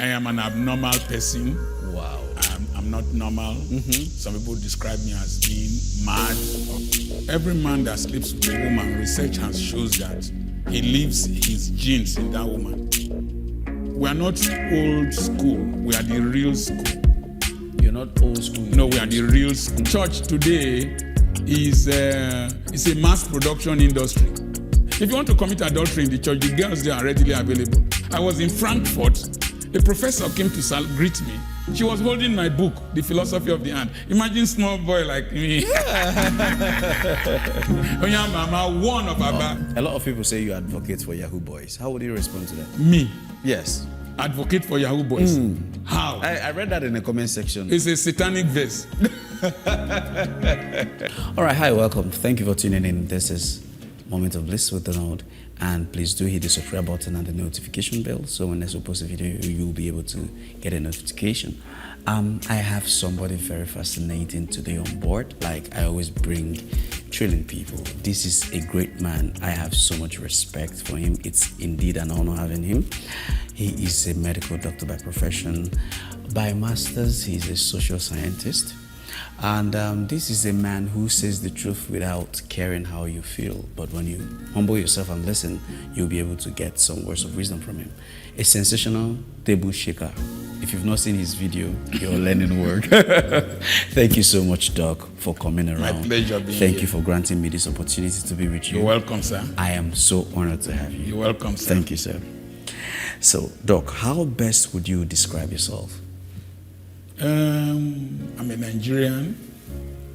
I am an abnormal person. Wow. I'm not normal. Some people describe me as being mad. Every man that sleeps with a woman, research has shows that he leaves his genes in that woman. We are not old school. We are the real school. You're not old school. No, we are the real school. Church today is a mass production industry. If you want to commit adultery in the church, the girls there are readily available. I was in Frankfurt. A professor came to greet me. She was holding my book, The Philosophy of the Hand. Imagine small boy like me. One of Abba. A lot of people say you advocate for Yahoo boys. How would you respond to that? Me? Yes. Advocate for Yahoo boys. How? I read that in the comment section. It's a satanic verse. All right, hi, welcome. Thank you for tuning in. This is Moment of Bliss with Donald. And please do hit the subscribe button and the notification bell so when there's a post a video, you'll be able to get a notification. I have somebody very fascinating today on board. Like I always bring thrilling people. This is a great man. I have so much respect for him. It's indeed an honor having him. He is a medical doctor by profession. By master's, he's a social scientist. And this is a man who says the truth without caring how you feel. But when you humble yourself and listen, you'll be able to get some words of wisdom from him. A sensational table shaker. If you've not seen his video, you're learning work. Thank you so much, Doc, for coming around. My pleasure being Thank here. you for granting me this opportunity to be with you. You're welcome, sir. I am so honored to have you. You're welcome, sir. Thank you, sir. So, Doc, how best would you describe yourself? I'm a Nigerian,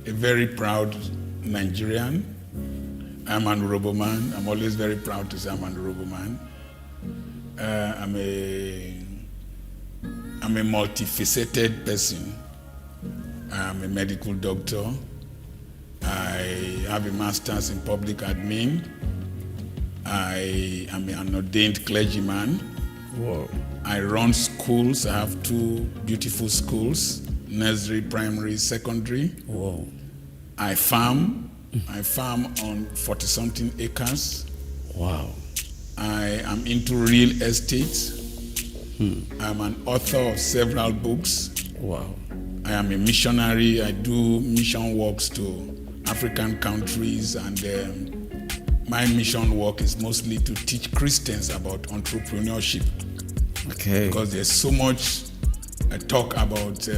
a very proud Nigerian. I'm an honorable man. I'm always very proud to say I'm an honorable man. I'm a multifaceted person. I'm a medical doctor. I have a master's in public admin. I am an ordained clergyman. Whoa. I run schools. I have 2 beautiful schools, nursery, primary, secondary. Whoa. I farm. I farm on 40-something acres. Wow. I am into real estate. I'm an author of several books. Wow. I am a missionary. I do mission works to African countries, and my mission work is mostly to teach Christians about entrepreneurship. Okay. Because there's so much talk about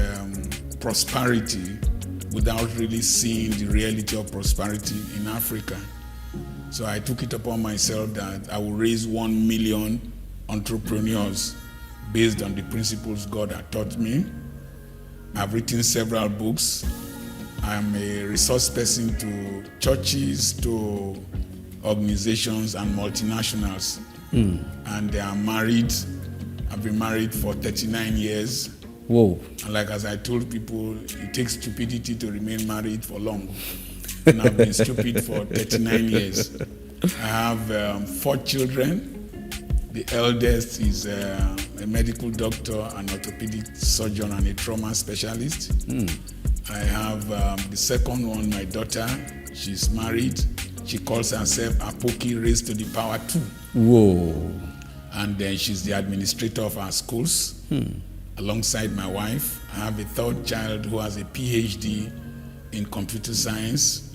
prosperity without really seeing the reality of prosperity in Africa. So I took it upon myself that I will raise 1 million entrepreneurs based on the principles God had taught me. I've written several books. I'm a resource person to churches, to organizations and multinationals. And they are married. I've been married for 39 years. Whoa. And like as I told people, it takes stupidity to remain married for long. And I've been stupid for 39 years. I have 4 children. The eldest is a medical doctor, an orthopedic surgeon, and a trauma specialist. I have the second one, my daughter. She's married. She calls herself Apoki raised to the power 2. Whoa. And then she's the administrator of our schools, alongside my wife. I have a 3rd child who has a PhD in computer science.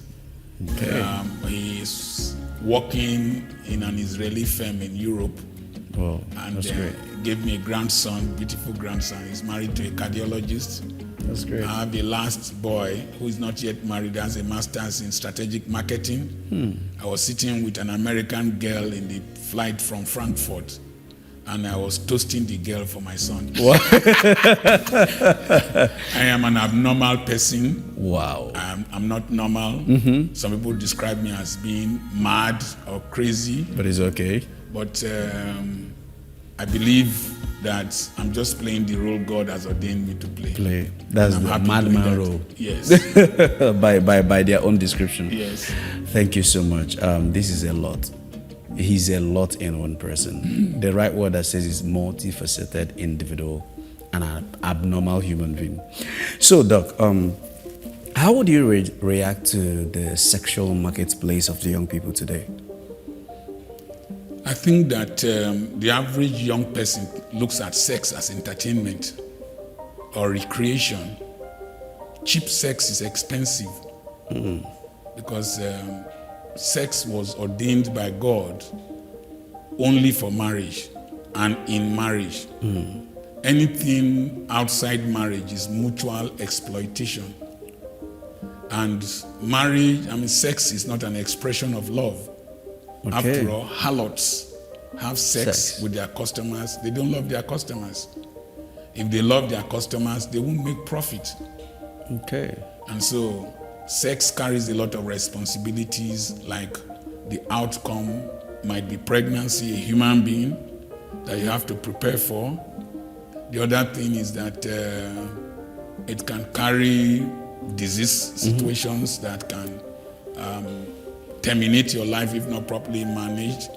Okay. He's working in an Israeli firm in Europe. Wow, And that's great. gave me a grandson, beautiful grandson. He's married to a cardiologist. That's great. I have a last boy who is not yet married, has a master's in strategic marketing. I was sitting with an American girl in the flight from Frankfurt, and I was toasting the girl for my son. What? I am an abnormal person. Wow. I'm not normal. Some people describe me as being mad or crazy, But it's okay. but I believe that I'm just playing the role God has ordained me to play. That's And the I'm happy doing madman that. role. Yes. by their own description. Yes. Thank you so much. This is a lot. He's a lot in one person. The right word that says is multifaceted individual and an abnormal human being. So, Doc, how would you react to the sexual marketplace of the young people today? I think that the average young person looks at sex as entertainment or recreation. Cheap sex is expensive because sex was ordained by God only for marriage and in marriage. Anything outside marriage is mutual exploitation. And marriage, sex is not an expression of love. Okay. After all, harlots have sex with their customers. They don't love their customers. If they love their customers, they won't make profit. Okay. And so sex carries a lot of responsibilities, like the outcome might be pregnancy, a human being that you have to prepare for. The other thing is that it can carry disease situations that can terminate your life if not properly managed.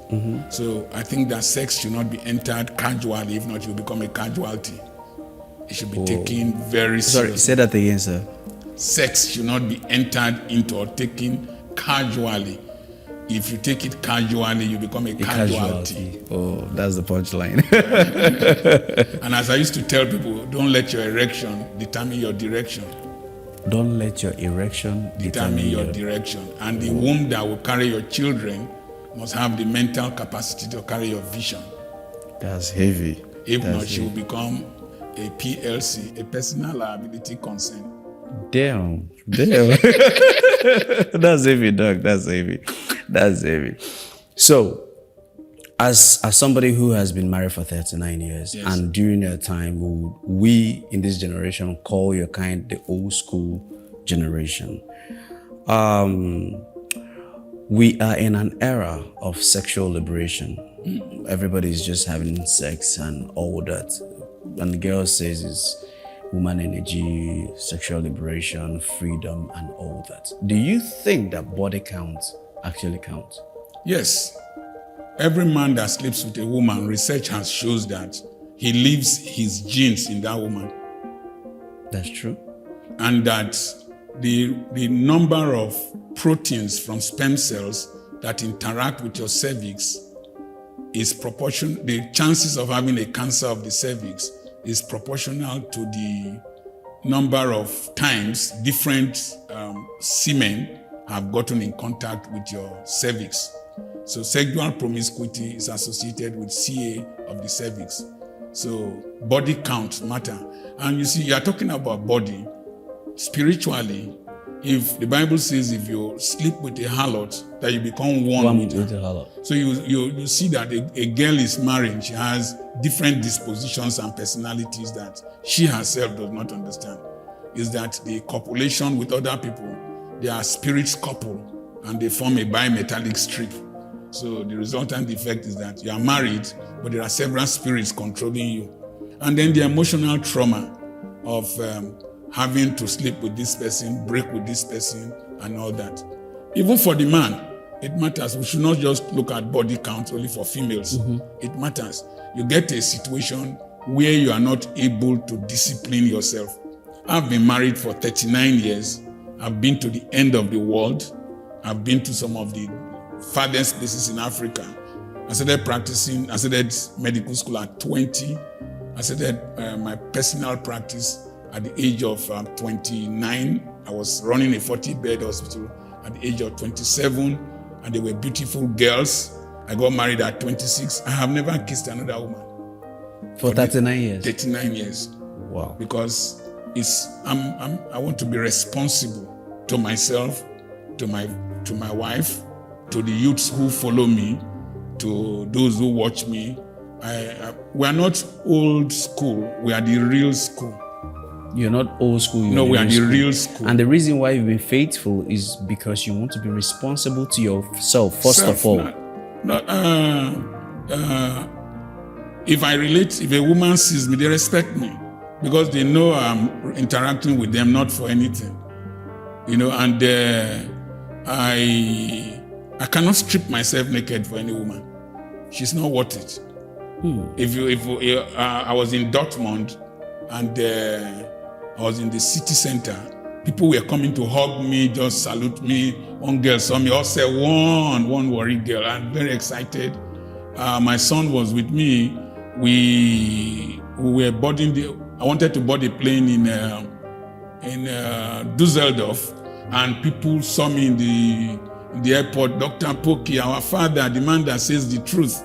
So I think that sex should not be entered casually. If not, you'll become a casualty. It should be taken very seriously. Sorry, say that again, sir. Sex should not be entered into or taken casually. If you take it casually, you become a casualty. Oh, that's the punchline. And as I used to tell people, don't let your erection determine your direction. Don't let your erection determine your direction. And the womb that will carry your children must have the mental capacity to carry your vision. That's heavy. If not, she will become a PLC, a personal liability concern. Damn. That's heavy, Doc. That's heavy. So, as somebody who has been married for 39 years, yes, and during your time, we in this generation call your kind the old school generation. We are in an era of sexual liberation. Everybody's just having sex and all that. And the girl says it's woman energy, sexual liberation, freedom, and all that. Do you think that body count actually counts? Yes. Every man that sleeps with a woman, research has shows that he leaves his genes in that woman. That's true. And that the number of proteins from sperm cells that interact with your cervix is proportional. The chances of having a cancer of the cervix is proportional to the number of times different semen have gotten in contact with your cervix. So sexual promiscuity is associated with CA of the cervix. So body count matter. And you see, you are talking about body. Spiritually, if the Bible says if you sleep with a harlot, that you become one with her. Harlot. So you see that a girl is married, she has different dispositions and personalities that she herself does not understand. Is that the copulation with other people, they are spirits couple and they form a bimetallic strip. So the resultant effect is that you are married, but there are several spirits controlling you. And then the emotional trauma of having to sleep with this person, break with this person, and all that. Even for the man, it matters. We should not just look at body count only for females. It matters. You get a situation where you are not able to discipline yourself. I've been married for 39 years. I've been to the end of the world. I've been to some of the farthest places in Africa. I started medical school at 20. I started my personal practice at the age of 29. I was running a 40-bed hospital at the age of 27, and they were beautiful girls. I got married at 26. I have never kissed another woman. For 39 years? 39 years. Wow. Because I want to be responsible to myself, to my wife, to the youths who follow me, to those who watch me. We are not old school. We are the real school. You're not old school. No, we are the real school. And the reason why you've been faithful is because you want to be responsible to yourself, first of all. If a woman sees me, they respect me because they know I'm interacting with them not for anything. And I cannot strip myself naked for any woman. She's not worth it. I was in Dortmund and I was in the city center. People were coming to hug me, just salute me. One girl saw me, all said one worried girl. I'm very excited. my son was with me. We were boarding I wanted to board a plane in Dusseldorf, and people saw me in the airport. Dr. Apoki, our father, the man that says the truth.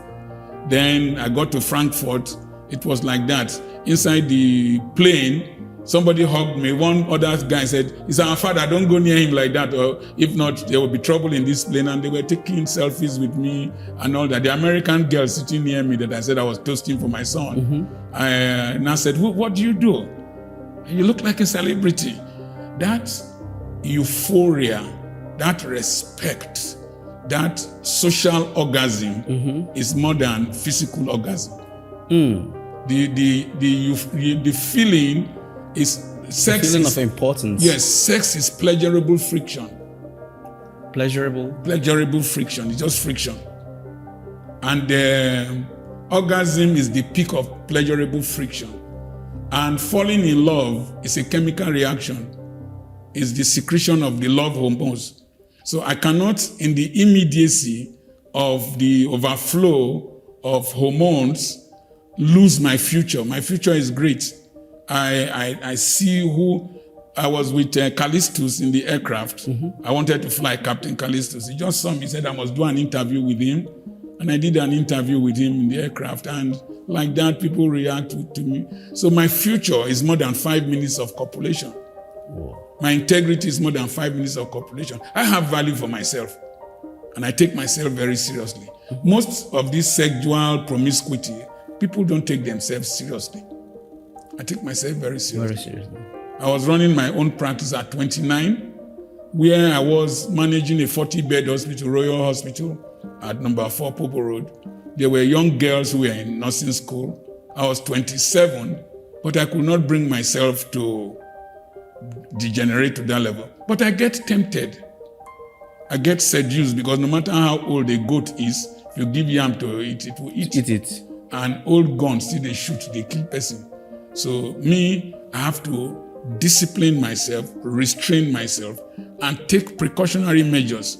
Then I got to Frankfurt. It was like that. Inside the plane, somebody hugged me. One other guy said, "It's our father, don't go near him like that, or if not, there will be trouble in this plane." And they were taking selfies with me and all that. The American girl sitting near me that I said I was toasting for my son. And I said, "What do you do? You look like a celebrity." That euphoria, that respect, that social orgasm is more than physical orgasm. The feeling is sex. The feeling of importance. Yes, sex is pleasurable friction. Pleasurable friction. It's just friction. And orgasm is the peak of pleasurable friction. And falling in love is a chemical reaction. It's the secretion of the love hormones. So I cannot, in the immediacy of the overflow of hormones, lose my future. My future is great. I see who I was with Callistus in the aircraft. I wanted to fly Captain Callistus. He just saw me, said I must do an interview with him. And I did an interview with him in the aircraft. And like that, people react to me. So my future is more than 5 minutes of copulation. Whoa. My integrity is more than 5 minutes of copulation. I have value for myself. And I take myself very seriously. Most of this sexual promiscuity, people don't take themselves seriously. I take myself very seriously. Very seriously. I was running my own practice at 29, where I was managing a 40-bed hospital, Royal Hospital, at number 4 Popo Road. There were young girls who were in nursing school. I was 27, but I could not bring myself to degenerate to that level. But I get tempted. I get seduced, because no matter how old a goat is, if you give yam to it, it will eat. Eat it. And old guns, still they shoot, they kill person. So me, I have to discipline myself, restrain myself, and take precautionary measures.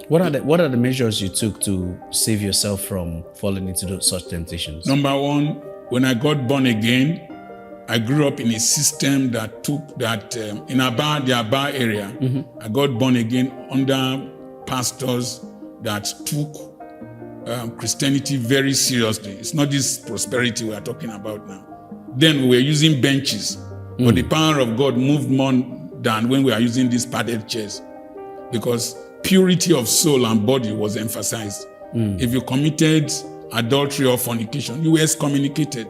What are the measures you took to save yourself from falling into such temptations? Number one, when I got born again, I grew up in a system that took that in the Aba area. I got born again under pastors that took Christianity very seriously. It's not this prosperity we are talking about now. Then we were using benches, but the power of God moved more than when we are using these padded chairs, because purity of soul and body was emphasized. If you committed adultery or fornication, you were excommunicated.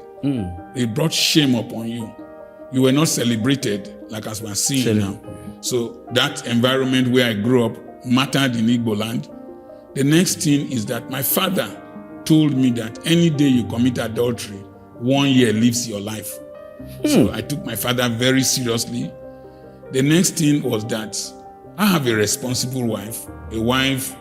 It brought shame upon you. You were not celebrated, like as we are seeing now. So that environment where I grew up mattered in Igbo land. The next thing is that my father told me that any day you commit adultery, 1 year leaves your life. So I took my father very seriously. The next thing was that I have a responsible wife, a wife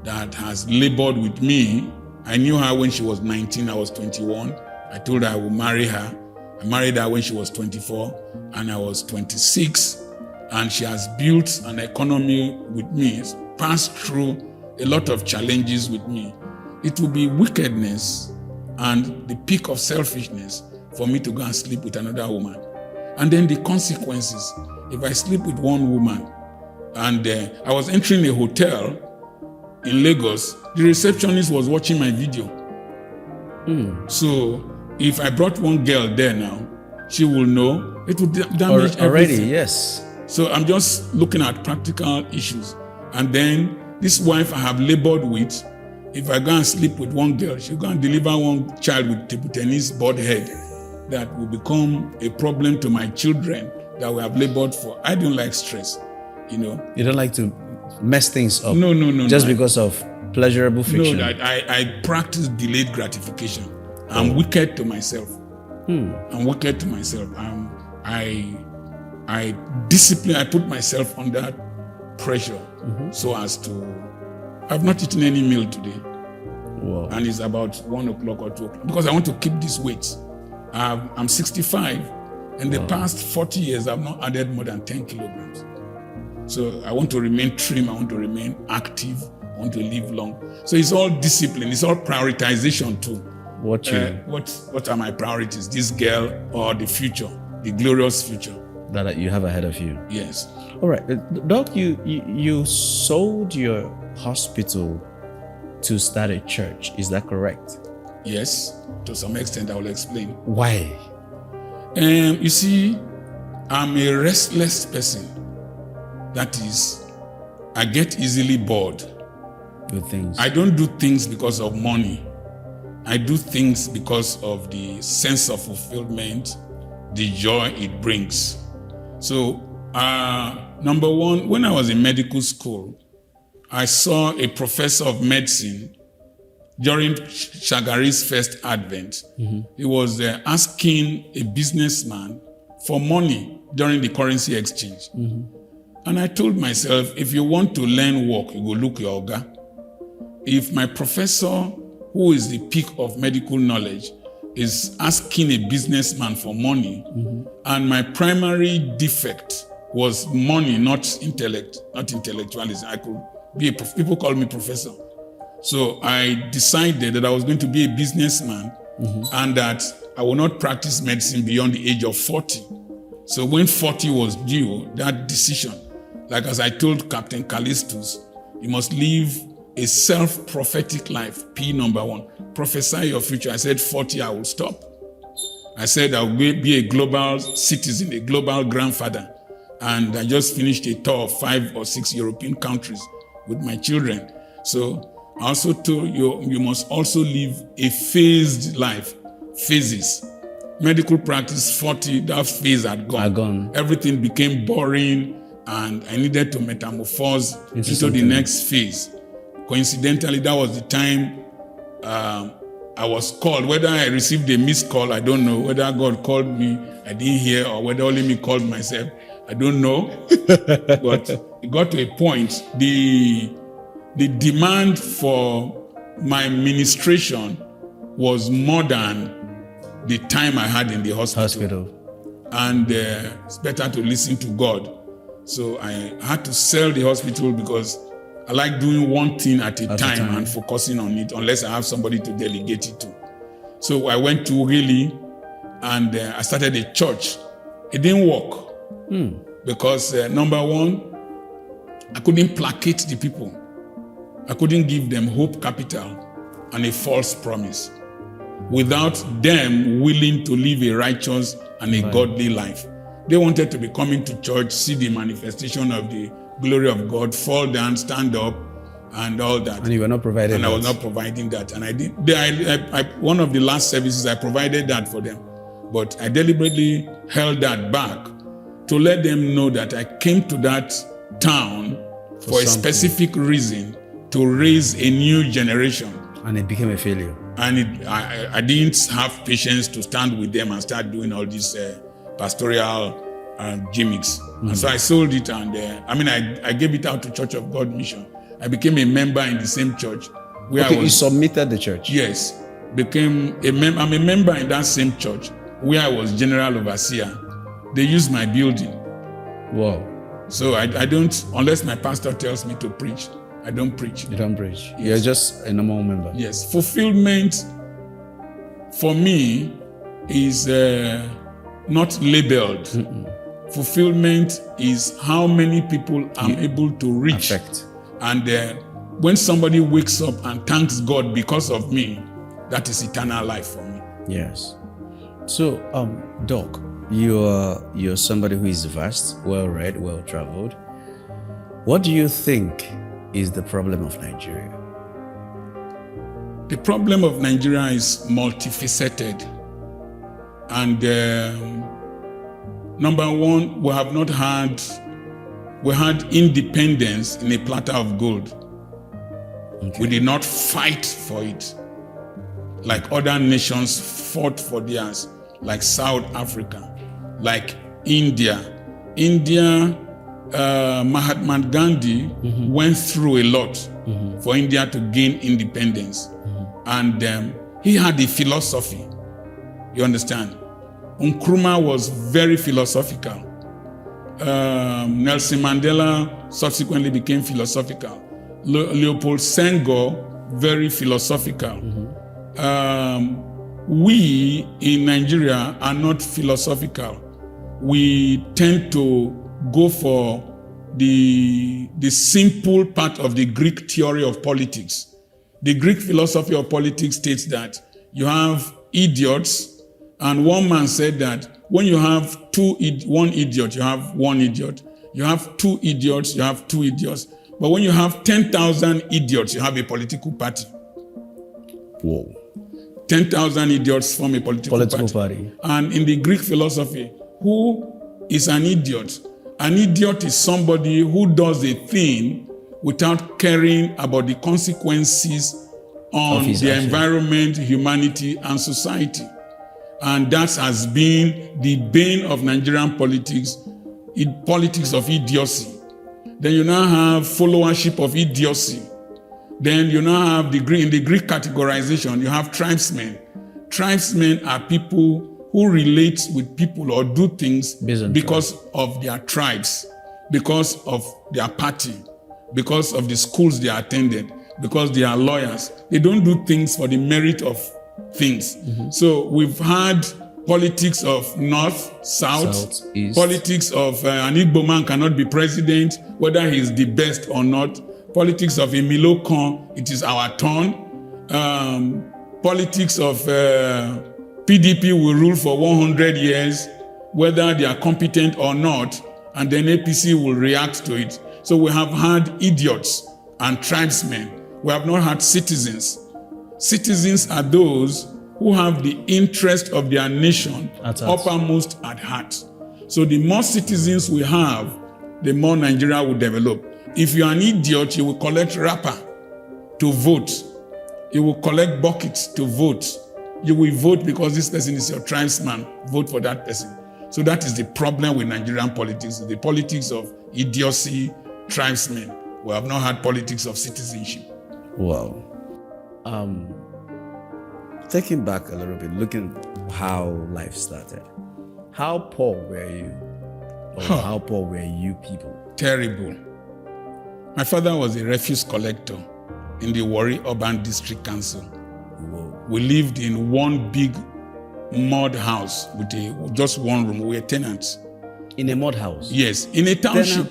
that has labored with me. I knew her when she was 19, I was 21. I told her I would marry her. I married her when she was 24 and I was 26. And she has built an economy with me, passed through a lot of challenges with me. It will be wickedness and the peak of selfishness for me to go and sleep with another woman. And then the consequences. If I sleep with one woman, and I was entering a hotel in Lagos, the receptionist was watching my video. So if I brought one girl there now, she will know. It would damage already, everything. yes. So I'm just looking at practical issues. And then this wife I have labored with, if I go and sleep with one girl, she'll go and deliver one child with table tennis bald head that will become a problem to my children that we have labored for. I don't like stress, you know. You don't like to mess things up? No. Just because of pleasurable fiction? No, I practice delayed gratification. I'm wicked to myself. I'm wicked to myself. I discipline, I put myself under pressure so as to... I've not eaten any meal today. Wow. And it's about 1 o'clock or 2 o'clock because I want to keep this weight. I'm 65. In the past 40 years, I've not added more than 10 kilograms. So I want to remain trim. I want to remain active. I want to live long. So it's all discipline. It's all prioritization too. What are my priorities? This girl or the future, the glorious future that you have ahead of you? Yes. All right, Doc. You sold your hospital to start a church. Is that correct? Yes. To some extent, I will explain. Why? You see, I'm a restless person. That is, I get easily bored. With things. I don't do things because of money. I do things because of the sense of fulfillment, the joy it brings. So, number one, when I was in medical school, I saw a professor of medicine during Shagari's first advent. Mm-hmm. He was asking a businessman for money during the currency exchange. Mm-hmm. And I told myself, if you want to learn work, you go look your oga. If my professor, who is the peak of medical knowledge, is asking a businessman for money, mm-hmm. and my primary defect was money, not intellect, not intellectualism. I could be people call me professor. So I decided that I was going to be a businessman, mm-hmm. and that I will not practice medicine beyond the age of 40. So when 40 was due, that decision, like as I told Captain Callistus, you must live a self-prophetic life, P number one. Prophesy your future. I said 40, I will stop. I said I will be a global citizen, a global grandfather. And I just finished a tour of 5 or 6 European countries with my children. So I also told you, you must also live a phased life, phases. Medical practice, 40, that phase had gone. Everything became boring, and I needed to metamorphose into the next phase. Coincidentally, that was the time I was called. Whether I received a missed call, I don't know. Whether God called me, I didn't hear, or whether only me called myself, I don't know. But it got to a point, the demand for my ministration was more than the time I had in the hospital. And it's better to listen to God. So I had to sell the hospital because I like doing one thing at a time and focusing on it, unless I have somebody to delegate it to. So I went to Ughelli, and I started a church. It didn't work because number one, I couldn't placate the people. I couldn't give them hope capital and a false promise without them willing to live a righteous and a godly life. They wanted to be coming to church, see the manifestation of the glory of God, fall down, stand up, and all that. And you were not providing that. And I was not providing that. And I did. One of the last services, I provided that for them. But I deliberately held that back to let them know that I came to that town for a specific reason, to raise a new generation. And it became a failure. And I didn't have patience to stand with them and start doing all these pastoral gimmicks. Mm-hmm. And so I sold it, and I gave it out to Church of God Mission. I became a member in the same church. You submitted the church? Yes. I'm a member in that same church where I was general overseer. They used my building. Wow. So I don't, unless my pastor tells me to preach, I don't preach. You don't preach. Yes. You're just a normal member. Yes. Fulfillment for me is not labeled. Mm-mm. Fulfillment is how many people I'm able to reach. Affect. And when somebody wakes up and thanks God because of me, that is eternal life for me. Yes. So, Doc, you're somebody who is vast, well-read, well-traveled. What do you think is the problem of Nigeria? The problem of Nigeria is multifaceted. And number one, we had independence in a platter of gold. Okay. We did not fight for it like other nations fought for theirs, like South Africa, like India. Mahatma Gandhi went through a lot for India to gain independence. And he had a philosophy. You understand? Nkrumah was very philosophical. Nelson Mandela subsequently became philosophical. Leopold Senghor, very philosophical. We in Nigeria are not philosophical. We tend to go for the simple part of the Greek theory of politics. The Greek philosophy of politics states that you have idiots, and one man said that when you have one idiot, you have one idiot. You have two idiots, you have two idiots. But when you have 10,000 idiots, you have a political party. Whoa. 10,000 idiots form a political party. And in the Greek philosophy, who is an idiot? An idiot is somebody who does a thing without caring about the consequences on the environment, humanity, and society. And that has been the bane of Nigerian politics, politics of idiocy. Then you now have followership of idiocy. Then you now have in the Greek categorization, you have tribesmen. Tribesmen are people who relate with people or do things because of their tribes, because of their party, because of the schools they attended, because they are lawyers. They don't do things for the merit of things. So we've had politics of North, South, East. Politics of an Igbo man cannot be president, whether he's the best or not. Politics of Emilio Kan, it is our turn. Politics of PDP will rule for 100 years, whether they are competent or not, and then APC will react to it. So we have had idiots and tribesmen. We have not had citizens. Citizens are those who have the interest of their nation uppermost at heart. So the more citizens we have, the more Nigeria will develop. If you're an idiot, you will collect wrapper to vote. You will collect buckets to vote. You will vote because this person is your tribesman. Vote for that person. So that is the problem with Nigerian politics, the politics of idiocy, tribesmen. We have not had politics of citizenship. Wow. Taking back a little bit, looking how life started. How poor were you? Or how poor were you people? Terrible. My father was a refuse collector in the Warri Urban District Council. Whoa. We lived in one big mud house with just one room. We were tenants. In a mud house? Yes. In a township.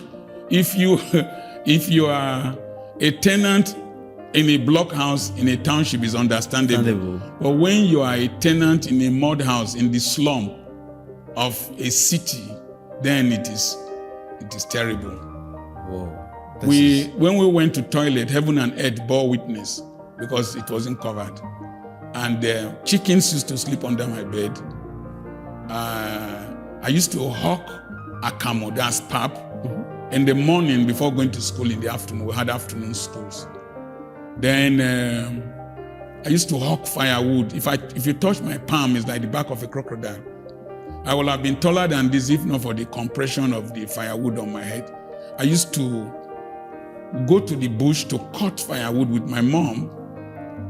If you are a tenant in a block house in a township, is understandable. But when you are a tenant in a mud house in the slum of a city, then it is terrible. Whoa. When we went to toilet, heaven and earth bore witness because it wasn't covered. And the chickens used to sleep under my bed. I used to hawk akamo, that's pap, in the morning before going to school in the afternoon. We had afternoon schools. Then I used to hawk firewood. If you touch my palm, it's like the back of a crocodile. I would have been taller than this if not for the compression of the firewood on my head. I used to go to the bush to cut firewood with my mom.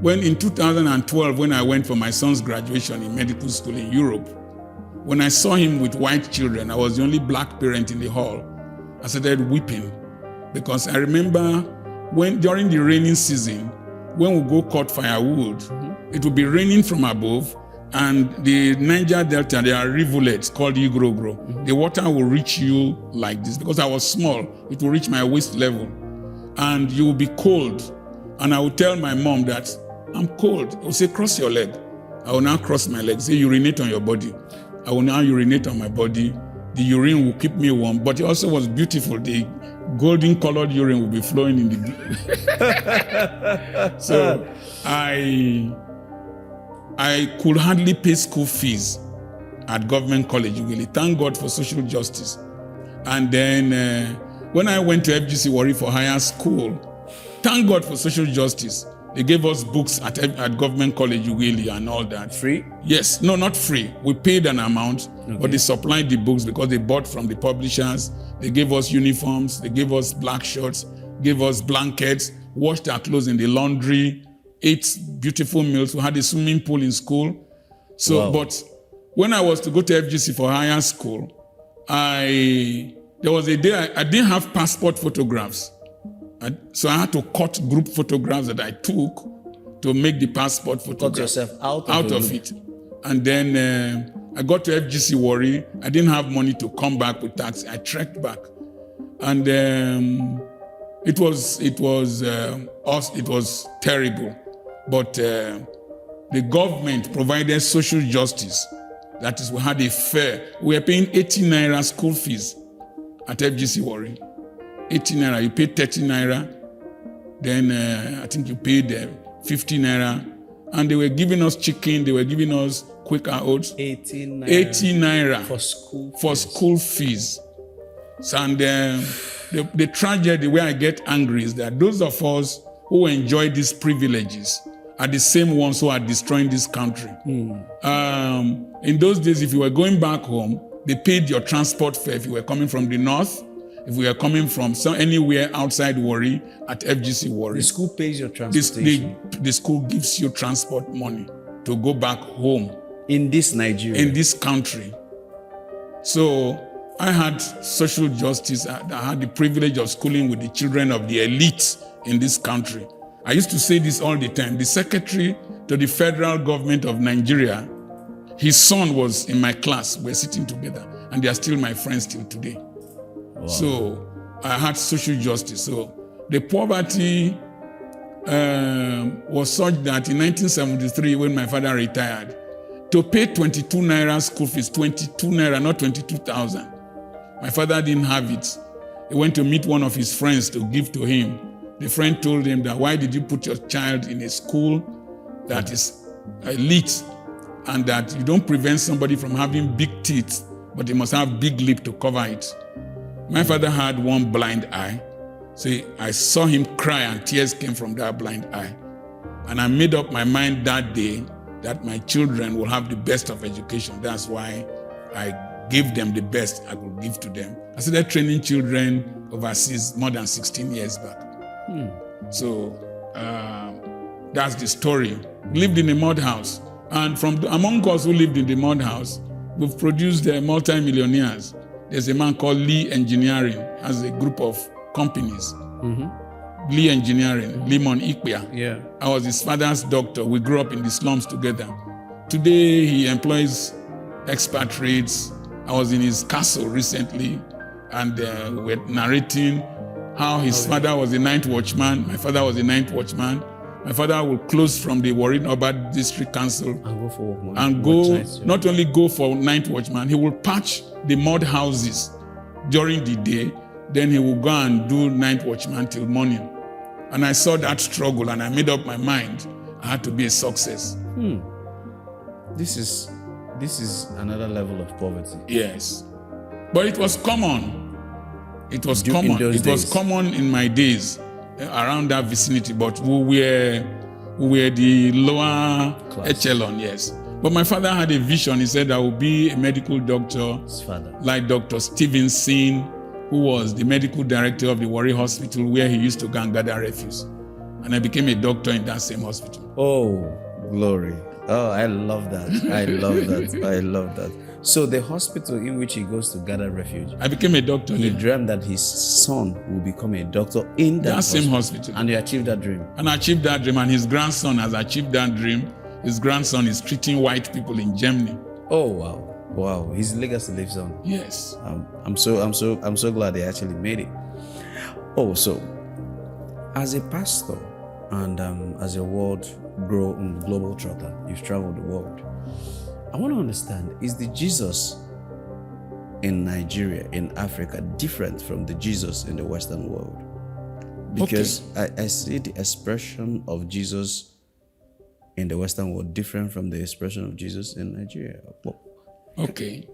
When in 2012, when I went for my son's graduation in medical school in Europe, when I saw him with white children, I was the only black parent in the hall. I started weeping because I remember when during the raining season, when we go cut firewood, it would be raining from above, and the Niger Delta, there are rivulets called Igrogro. The water will reach you like this. Because I was small, it will reach my waist level. And you will be cold. And I will tell my mom that I'm cold. I will say, cross your leg. I will now cross my leg. Say, urinate on your body. I will now urinate on my body. The urine will keep me warm. But it also was beautiful. The golden colored urine will be flowing in the... So I could hardly pay school fees at government college, really. Thank God for social justice. And then when I went to FGC Warri for higher school, thank God for social justice. They gave us books at government college, really, and all that. Free? Yes. No, not free. We paid an amount, but they supplied the books because they bought from the publishers. They gave us uniforms. They gave us black shirts, gave us blankets, washed our clothes in the laundry, ate beautiful meals. We had a swimming pool in school. So, wow. But when I was to go to FGC for higher school, there was a day I didn't have passport photographs. So I had to cut group photographs that I took to make the passport photograph. Cut yourself out of it. And then I got to FGC Warri. I didn't have money to come back with taxi. I trekked back. And it was terrible. But the government provided social justice. That is, we had a fair. We were paying 80 naira school fees at FGC Warri. 80 naira, you paid 30 naira. Then I think you paid 50 naira. And they were giving us chicken, they were giving us Quaker oats. 80 naira. 80 naira For school fees. So, and the tragedy where I get angry is that those of us who enjoy these privileges are the same ones who are destroying this country. In those days, if you were going back home, they paid your transport fare if you were coming from the north, if we were coming from anywhere outside Warri at FGC Warri. The school pays your transportation. The school gives you transport money to go back home. In this Nigeria? In this country. So I had social justice. I had the privilege of schooling with the children of the elite in this country. I used to say this all the time. The secretary to the federal government of Nigeria, his son was in my class. We're sitting together, and they are still my friends till today. Wow. So I had social justice. So the poverty was such that in 1973, when my father retired, to pay 22 naira school fees, 22 naira, not 22,000. My father didn't have it. He went to meet one of his friends to give to him. The friend told him that, why did you put your child in a school that is elite and that you don't prevent somebody from having big teeth, but he must have big lip to cover it. My father had one blind eye. So I saw him cry and tears came from that blind eye. And I made up my mind that day that my children will have the best of education. That's why I gave them the best I could give to them. I started training children overseas more than 16 years back. So that's the story. Lived in a mud house. And among us who lived in the mud house, we've produced multi-millionaires. There's a man called Lee Engineering, has a group of companies. Lee Engineering, Limon Ikpia. Yeah. I was his father's doctor. We grew up in the slums together. Today, he employs expatriates. I was in his castle recently, and we were narrating how his father was a night watchman. My father was a night watchman. My father would close from the Warri Oba District Council and go for work. Not only go for night watchman, he will patch the mud houses during the day. Then he will go and do night watchman till morning. And I saw that struggle, and I made up my mind I had to be a success. This is another level of poverty. Yes, but it was common. It was common. It was common in my days around that vicinity. But we were the lower echelon. Yes. But my father had a vision. He said I would be a medical doctor, like Dr. Stevenson, who was the medical director of the Warri Hospital, where he used to go and gather refuse. And I became a doctor in that same hospital. Oh, glory. Oh, I love that. I love that. I love that. So the hospital in which he goes to gather refuge, I became a doctor. He dreamed that his son will become a doctor in that same hospital. And he achieved that dream. And achieved that dream, and his grandson has achieved that dream. His grandson is treating white people in Germany. Oh, wow. Wow, his legacy lives on. Yes. I'm so glad they actually made it. Oh, so as a pastor and as a global trotter, you've traveled the world. I want to understand, is the Jesus in Nigeria, in Africa, different from the Jesus in the Western world? Because I see the expression of Jesus in the Western world different from the expression of Jesus in Nigeria. Okay.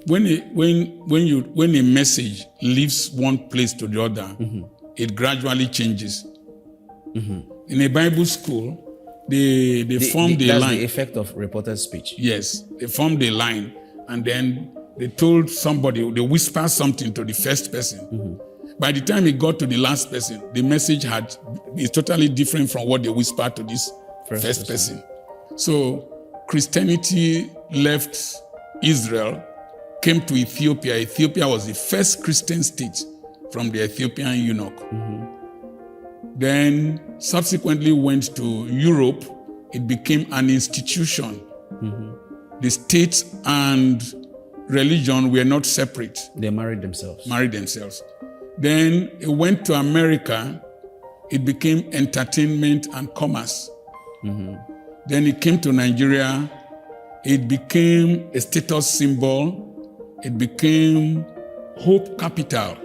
When a message leaves one place to the other, it gradually changes. In a Bible school, they formed a line. That's the effect of reported speech. Yes, they formed a line, and then they told somebody, they whispered something to the first person. By the time it got to the last person, the message is totally different from what they whispered to this first person. So Christianity left Israel, came to Ethiopia. Ethiopia was the first Christian state from the Ethiopian eunuch. then subsequently went to Europe. It became an institution. The state and religion were not separate. They married themselves. Then it went to America. It became entertainment and commerce. Then it came to Nigeria. It became a status symbol. It became hope capital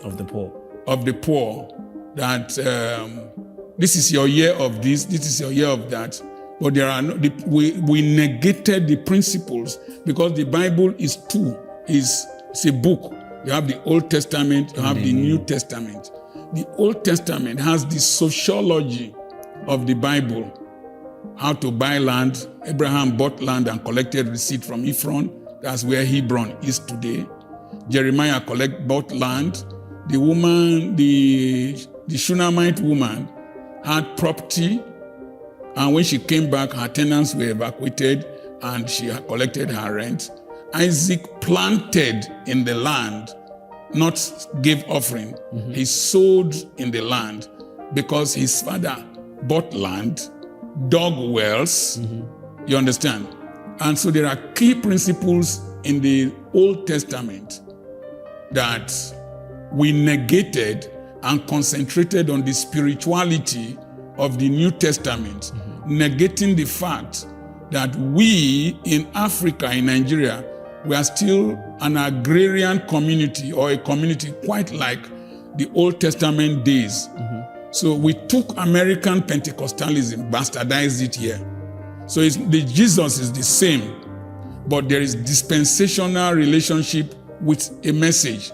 of the poor. That this is your year of this is your year of that. But there are we negated the principles because the Bible is it's a book. You have the Old Testament, you have the New Testament. The Old Testament has the sociology of the Bible. How to buy land. Abraham bought land and collected receipt from Ephron. That's where Hebron is today. Jeremiah bought land. The woman, the Shunammite woman, had property, and when she came back, her tenants were evacuated, and she collected her rent. Isaac planted in the land, not gave offering. He sowed in the land because his father bought land, dug wells. You understand? And so there are key principles in the Old Testament that we negated and concentrated on the spirituality of the New Testament, negating the fact that we in Africa, in Nigeria, we are still an agrarian community, or a community quite like the Old Testament days. So we took American Pentecostalism, bastardized it here. So the Jesus is the same, but there is dispensational relationship with a message.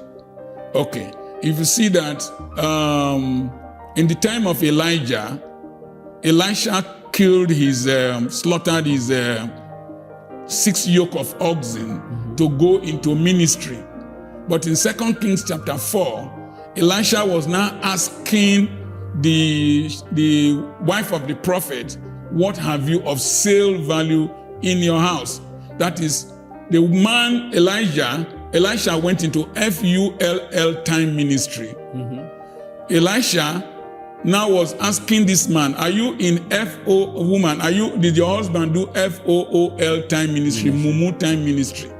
Okay, if you see that in the time of Elijah, Elisha killed slaughtered his 6 yoke of oxen to go into ministry. But in 2 Kings chapter 4, Elisha was now asking the wife of the prophet, what have you of sale value in your house? That is, the man Elisha went into FULL time ministry. Elisha now was asking this man, are you in woman, did your husband do FOOL time ministry, Mumu time ministry?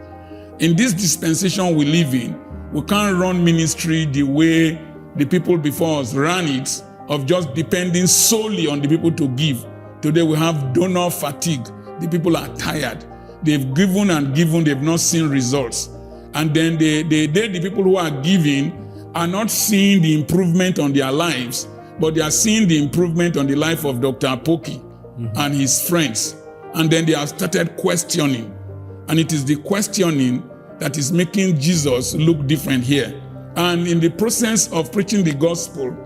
In this dispensation we live in, we can't run ministry the way the people before us ran it, of just depending solely on the people to give. Today we have donor fatigue. The people are tired. They've given and given, they've not seen results. And then the people who are giving are not seeing the improvement on their lives, but they are seeing the improvement on the life of Dr. Apoki and his friends. And then they have started questioning. And it is the questioning that is making Jesus look different here. And in the process of preaching the gospel,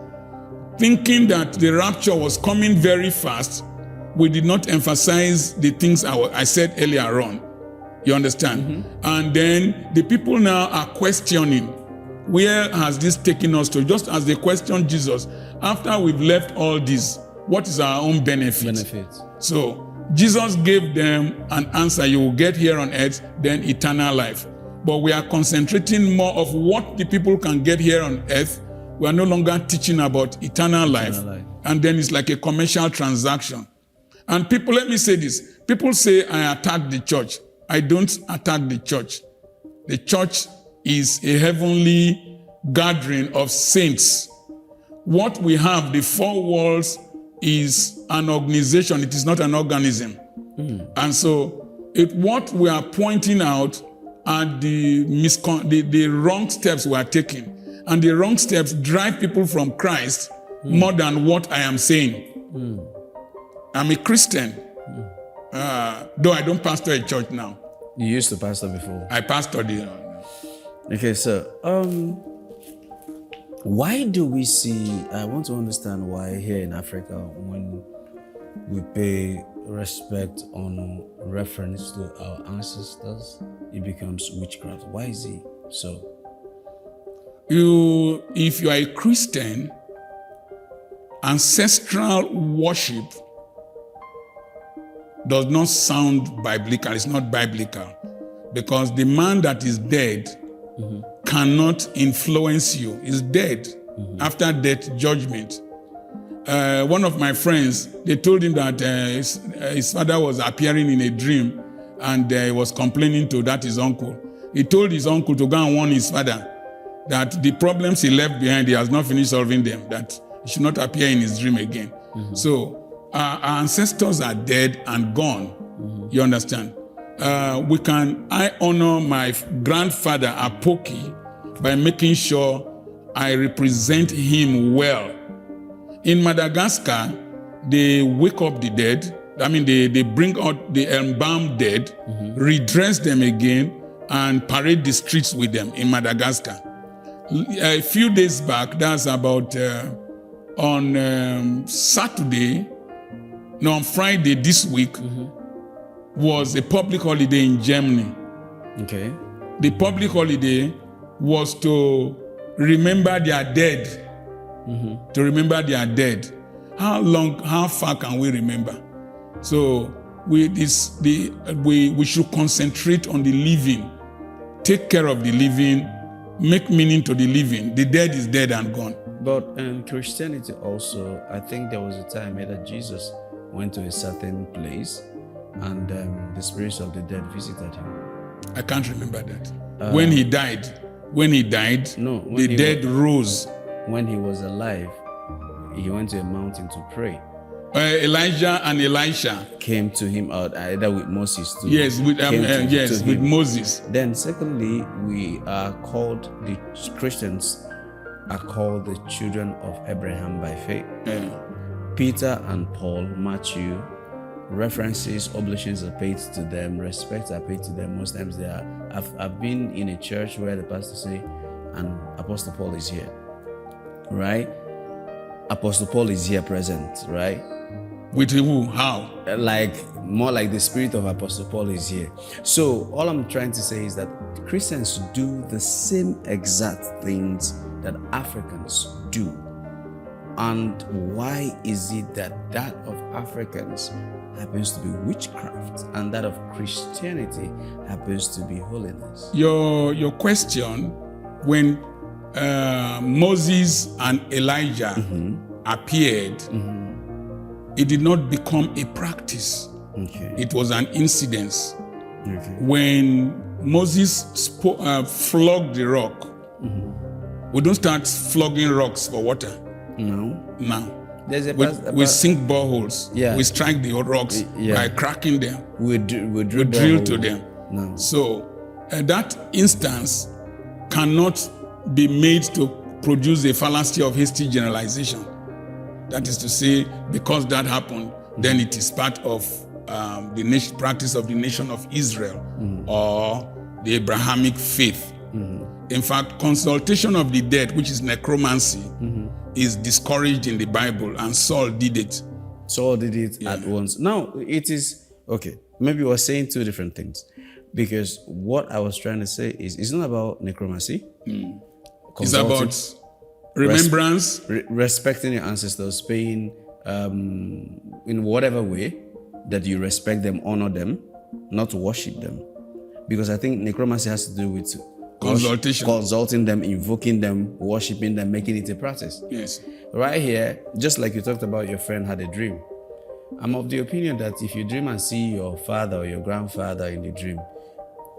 thinking that the rapture was coming very fast, we did not emphasize the things I said earlier on. You understand? And then the people now are questioning, where has this taken us to? Just as they questioned Jesus, after we've left all this, what is our own benefit? So Jesus gave them an answer: you will get here on earth, then eternal life. But we are concentrating more of what the people can get here on earth. We are no longer teaching about eternal life. And then it's like a commercial transaction. And people, let me say this. People say, I attack the church. I don't attack the church. The church is a heavenly gathering of saints. What we have, the four walls, is an organization. It is not an organism. And so what we are pointing out are the wrong steps we are taking. And the wrong steps drive people from Christ more than what I am saying. I'm a Christian, though I don't pastor a church now. You used to pastor before. I pastored. Okay, so why do we see? I want to understand why here in Africa, when we pay respect on reference to our ancestors, it becomes witchcraft. Why is it so? If you are a Christian, ancestral worship does not sound biblical. It's not biblical, because the man that is dead cannot influence you. He's dead. After death, judgment. One of my friends, they told him that his father was appearing in a dream and he was complaining to his uncle. He told his uncle to go and warn his father that the problems he left behind, he has not finished solving them, that he should not appear in his dream again. So our ancestors are dead and gone. You understand? I honor my grandfather Apoki by making sure I represent him well. In Madagascar, they wake up the dead. I mean, they bring out the embalmed dead, redress them again, and parade the streets with them in Madagascar. A few days back, that's about on Friday this week, was a public holiday in Germany. Okay. The public holiday was to remember their dead. To remember their dead. How far can we remember? So we should concentrate on the living, take care of the living, make meaning to the living. The dead is dead and gone. But in Christianity also, I think there was a time that Jesus went to a certain place and the spirits of the dead visited him. I can't remember that. When he died, the dead rose. When he was alive, he went to a mountain to pray. Elijah and Elisha came to him out either with Moses too. Yes, with Moses. Then secondly, we are called, the Christians are called the children of Abraham by faith. Peter and Paul, Matthew, references, oblations are paid to them, respects are paid to them. Most times I've been in a church where the pastor say, and Apostle Paul is here. Right? Apostle Paul is here present, right? With who? How? More like the spirit of Apostle Paul is here. So all I'm trying to say is that Christians do the same exact things that Africans do. And why is it that of Africans happens to be witchcraft and that of Christianity happens to be holiness? Your question, when Moses and Elijah appeared, it did not become a practice. Okay. It was an incident. Okay. When Moses flogged the rock, we don't start flogging rocks for water. No. We sink boreholes. Yeah. We strike the rocks by cracking them. We drill to them. No. So that instance cannot be made to produce a fallacy of hasty generalization. That is to say, because that happened, then it is part of the practice of the nation of Israel or the Abrahamic faith. In fact, consultation of the dead, which is necromancy, is discouraged in the Bible, and Saul did it. Saul did it at once. Now, it is, okay, maybe we're saying two different things. Because what I was trying to say is, it's not about necromancy. It's about remembrance. Respecting your ancestors, paying in whatever way that you respect them, honor them, not worship them. Because I think necromancy has to do with consulting them, invoking them, worshiping them, making it a practice. Yes. Right here, just like you talked about your friend had a dream. I'm of the opinion that if you dream and see your father or your grandfather in the dream,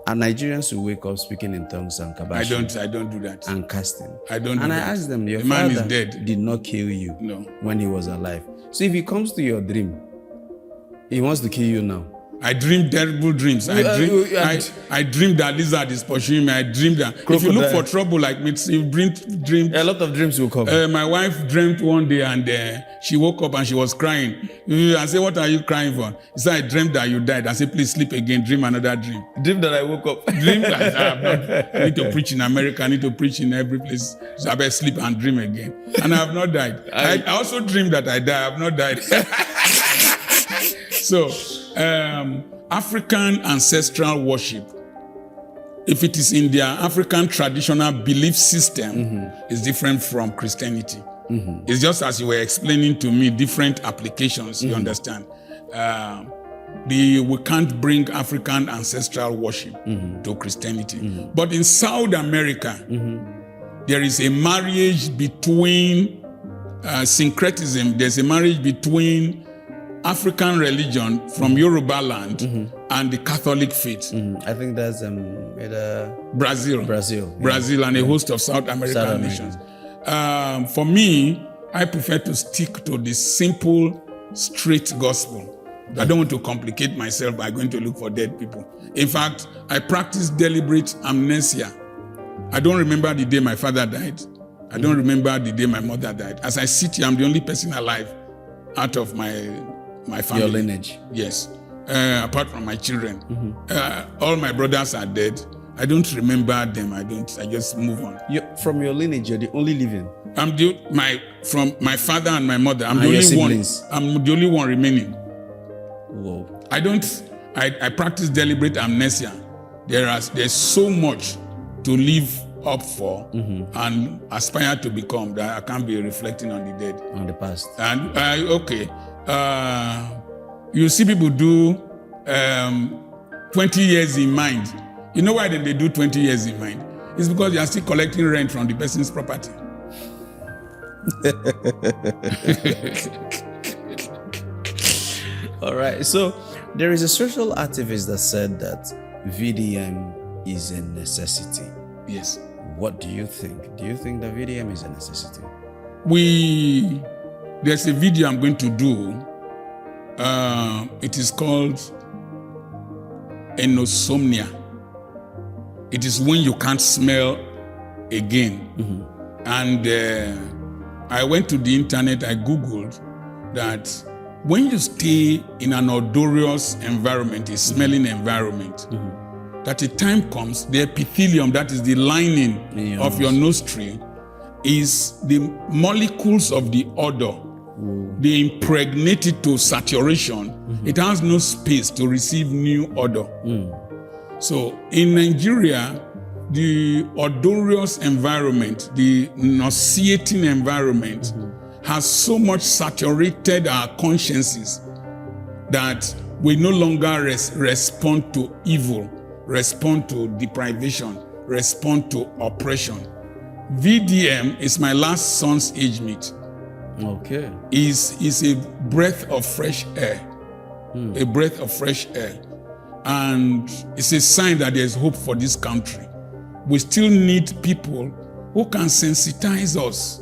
and Nigerians will wake up speaking in tongues and kabashi. I don't do that. And casting. I don't do that. And I asked them, your man father is dead. Did not kill you when he was alive. So if he comes to your dream, he wants to kill you now. I dream terrible dreams. I dream that lizard is pursuing me. I dream that crocodile. If you look for trouble like me, you dream. A lot of dreams will come. My wife dreamt one day and she woke up and she was crying. I said, "What are you crying for?" She said, "I dreamt that you died." I said, "Please sleep again. Dream another dream." Dream that I woke up. Dream that I need to preach in America. I need to preach in every place. So I better sleep and dream again. And I have not died. I also dream that I die. I have not died. So. African ancestral worship, if it is in their African traditional belief system, is different from Christianity. It's just as you were explaining to me, different applications, you understand. We can't bring African ancestral worship to Christianity. But in South America, there is a marriage between syncretism. There's a marriage between African religion from Yoruba land and the Catholic faith. I think that's Brazil, and a host of South American nations. For me, I prefer to stick to the simple, straight gospel. I don't want to complicate myself by going to look for dead people. In fact, I practice deliberate amnesia. I don't remember the day my father died. I don't remember the day my mother died. As I sit here, I'm the only person alive out of my family. Your lineage. Yes. Apart from my children. All my brothers are dead. I don't remember them. I just move on. From your lineage, you're the only living. From my father and my mother, I'm And the your only one. siblings. I'm the only one remaining. Whoa. I practice deliberate amnesia. There's so much to live up for and aspire to become that I can't be reflecting on the dead. On the past. And you see people do 20 years in mind. You know why they do 20 years in mind? It's because they are still collecting rent from the person's property. All right. So there is a social activist that said that VDM is a necessity. Yes. What do you think? Do you think that VDM is a necessity? There's a video I'm going to do. It is called anosomnia. It is when you can't smell again. And I went to the internet, I Googled that when you stay in an odorous environment, a smelling environment, that a time comes, the epithelium, that is the lining of your nostril, is the molecules of the odor. They impregnate it to saturation. It has no space to receive new odor. So in Nigeria, the odorous environment, the nauseating environment, has so much saturated our consciences that we no longer respond to evil, respond to deprivation, respond to oppression. VDM is my last son's age mate. Okay. Is a breath of fresh air. A breath of fresh air. And it's a sign that there's hope for this country. We still need people who can sensitize us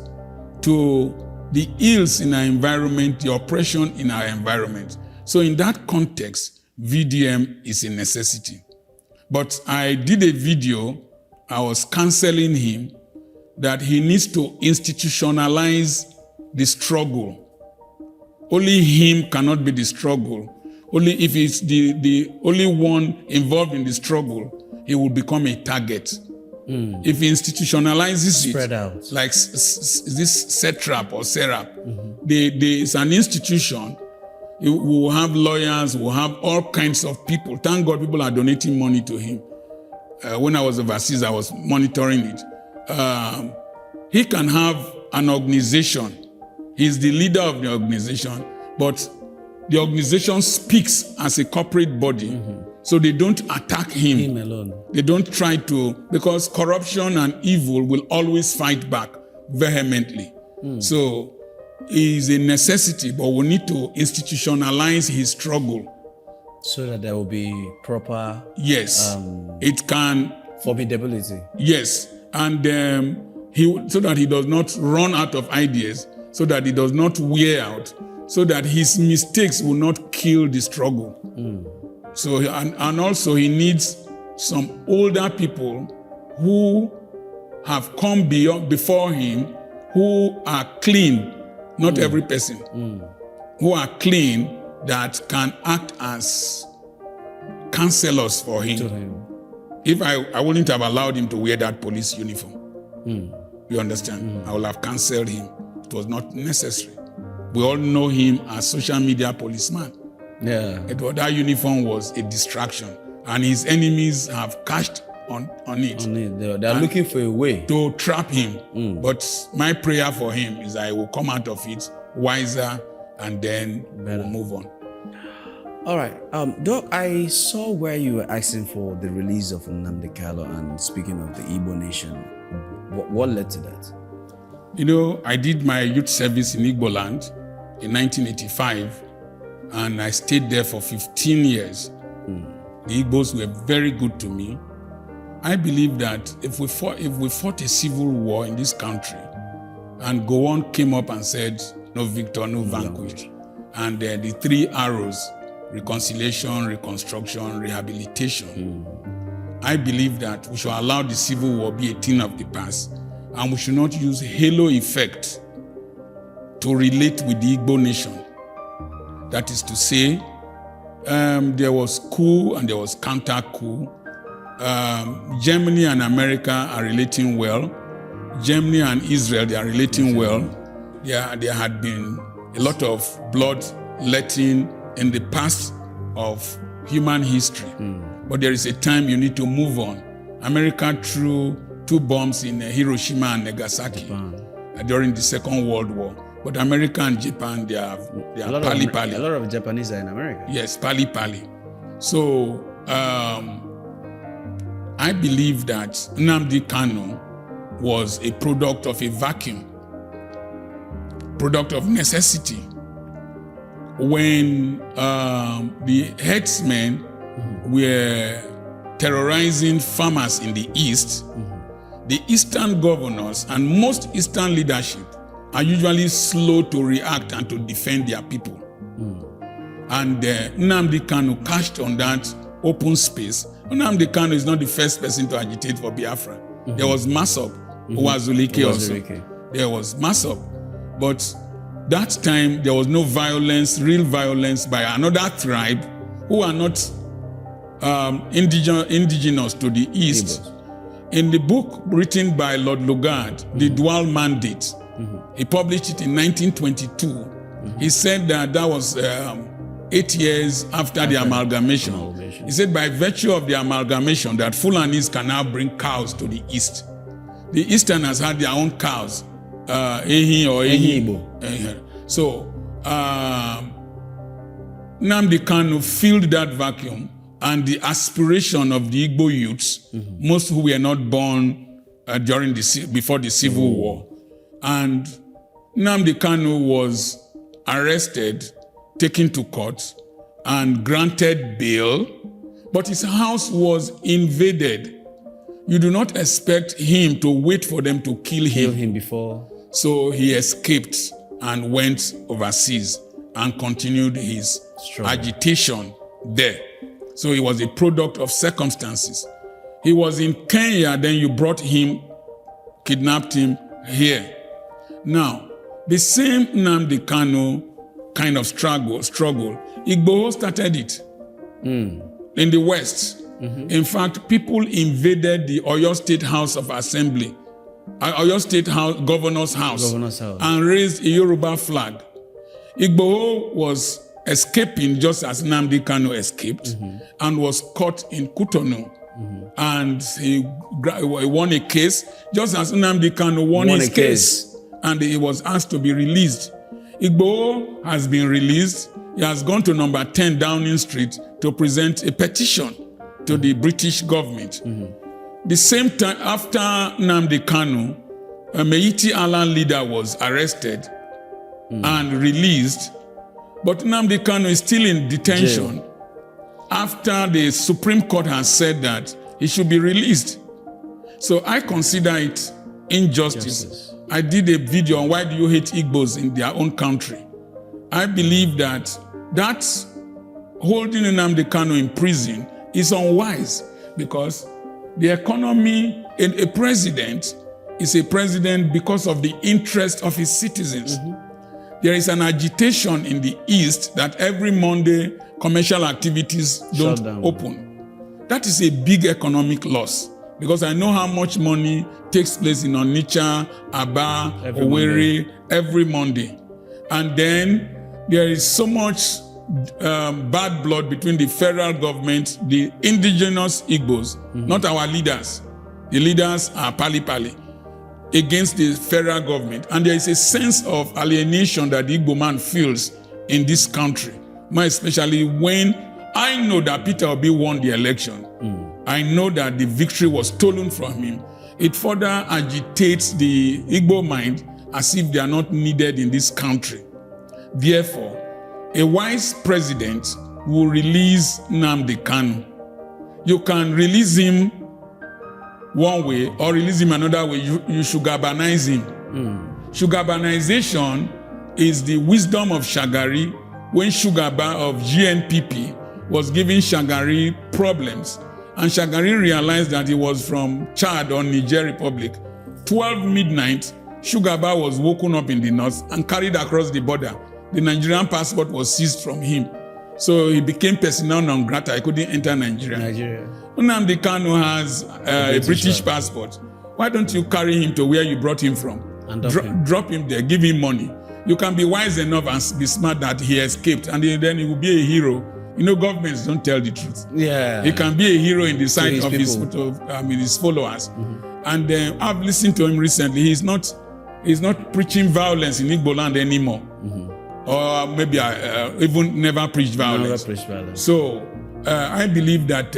to the ills in our environment, the oppression in our environment. So in that context, VDM is a necessity. But I did a video, I was counseling him that he needs to institutionalize the struggle. Only him cannot be the struggle. Only if he's the only one involved in the struggle, he will become a target. If he institutionalizes Spread it, out. like this SETRAP or SERAP, it's an institution. We will have lawyers, we'll have all kinds of people. Thank God people are donating money to him. When I was overseas, I was monitoring it. He can have an organization. He's the leader of the organization, but the organization speaks as a corporate body. So they don't attack him alone. They don't try to, because corruption and evil will always fight back vehemently. So it's a necessity, but we need to institutionalize his struggle. So that there will be proper... Yes, it can... Formidability. Yes, and so that he does not run out of ideas, so that he does not wear out, so that his mistakes will not kill the struggle. So, and also he needs some older people who have come before him, who are clean, not every person, who are clean, that can act as counselors for him. If I wouldn't have allowed him to wear that police uniform. You understand? I would have counseled him. It was not necessary. We all know him as social media policeman. Yeah. That uniform was a distraction, and his enemies have cashed on it. They are looking for a way to trap him. But my prayer for him is that he will come out of it wiser, and then we'll move on. All right. Doc, I saw where you were asking for the release of Nnamdi Kanu, and speaking of the Igbo nation, what led to that? You know, I did my youth service in Igbo land in 1985, and I stayed there for 15 years. The Igbos were very good to me. I believe that if we fought a civil war in this country, and Gowon came up and said, no victor, no vanquished, and the three arrows, reconciliation, reconstruction, rehabilitation, I believe that we should allow the civil war be a thing of the past, and we should not use halo effect to relate with the Igbo nation. That is to say, there was coup and there was counter-coup. Germany and America are relating well. Germany and Israel, they are relating well. There had been a lot of bloodletting in the past of human history. But there is a time you need to move on. America threw 2 bombs in Hiroshima and Nagasaki during the Second World War. But America and Japan, they are pali-pali. A lot of Japanese are in America. Yes, pali-pali. So I believe that Nnamdi Kanu was a product of a vacuum, product of necessity. When the herdsmen were terrorizing farmers in the East, the Eastern governors and most Eastern leadership are usually slow to react and to defend their people. And Nnamdi Kanu cashed on that open space. Nnamdi Kanu is not the first person to agitate for Biafra. There was Masop, who was Zulike also. There was Masop. But that time, there was no violence, real violence by another tribe who are not indigenous to the East. In the book written by Lord Lugard, The Dual Mandate, he published it in 1922. He said that was 8 years after the amalgamation. He said by virtue of the amalgamation that Fulanis can now bring cows to the East. The Easterners had their own cows, Ehi or Ehi. So Nnamdi Kanu filled that vacuum, and the aspiration of the Igbo youths, most who were not born before the Civil War. And Nnamdi Kanu was arrested, taken to court, and granted bail, but his house was invaded. You do not expect him to wait for them to kill him before. So he escaped and went overseas and continued his agitation there. So he was a product of circumstances. He was in Kenya, then you brought him, kidnapped him here. Now, the same Nnamdi Kanu kind of struggle, Igboho started it in the West. In fact, people invaded the Oyo State House of Assembly, Oyo State Governor's House, and raised a Yoruba flag. Igboho was escaping just as Nnamdi Kanu escaped, and was caught in Cotonou. And he won a case just as Nnamdi Kanu won his case. And he was asked to be released. Igboho has been released. He has gone to number 10 Downing Street to present a petition to the British government. The same time, after Nnamdi Kanu, a Meiti Allah leader was arrested and released, but Nnamdi Kanu is still in detention after the Supreme Court has said that he should be released. So I consider it injustice. I did a video on why do you hate Igbos in their own country. I believe that holding Nnamdi Kanu in prison is unwise, because the economy in a president is a president because of the interest of his citizens. There is an agitation in the East that every Monday commercial activities don't open. That is a big economic loss, because I know how much money takes place in Onitsha, Aba, Owerri every Monday. And then there is so much bad blood between the federal government, the indigenous Igbos, not our leaders. The leaders are pali-pali against the federal government. And there is a sense of alienation that the Igbo man feels in this country. more especially when I know that Peter Obi won the election. I know that the victory was stolen from him. It further agitates the Igbo mind as if they are not needed in this country. Therefore, a wise president will release Nnamdi Kanu. You can release him one way or release him another way. You Shugabanize him. Shugabanization is the wisdom of Shagari when Shugaba of GNPP was giving Shagari problems. And Shagari realized that he was from Chad or Niger Republic. 12 midnight, Shugaba was woken up in the north and carried across the border. The Nigerian passport was seized from him. So he became persona non grata. He couldn't enter Nigeria. Nnamdi Kanu has a British passport. Why don't you carry him to where you brought him from? And drop him there, give him money. You can be wise enough and be smart that he escaped, and then he will be a hero. You know, governments don't tell the truth. Yeah, he can be a hero in the sight of his followers. And I've listened to him recently. He's not preaching violence in Igbo land anymore, or maybe even never preached violence. So I believe that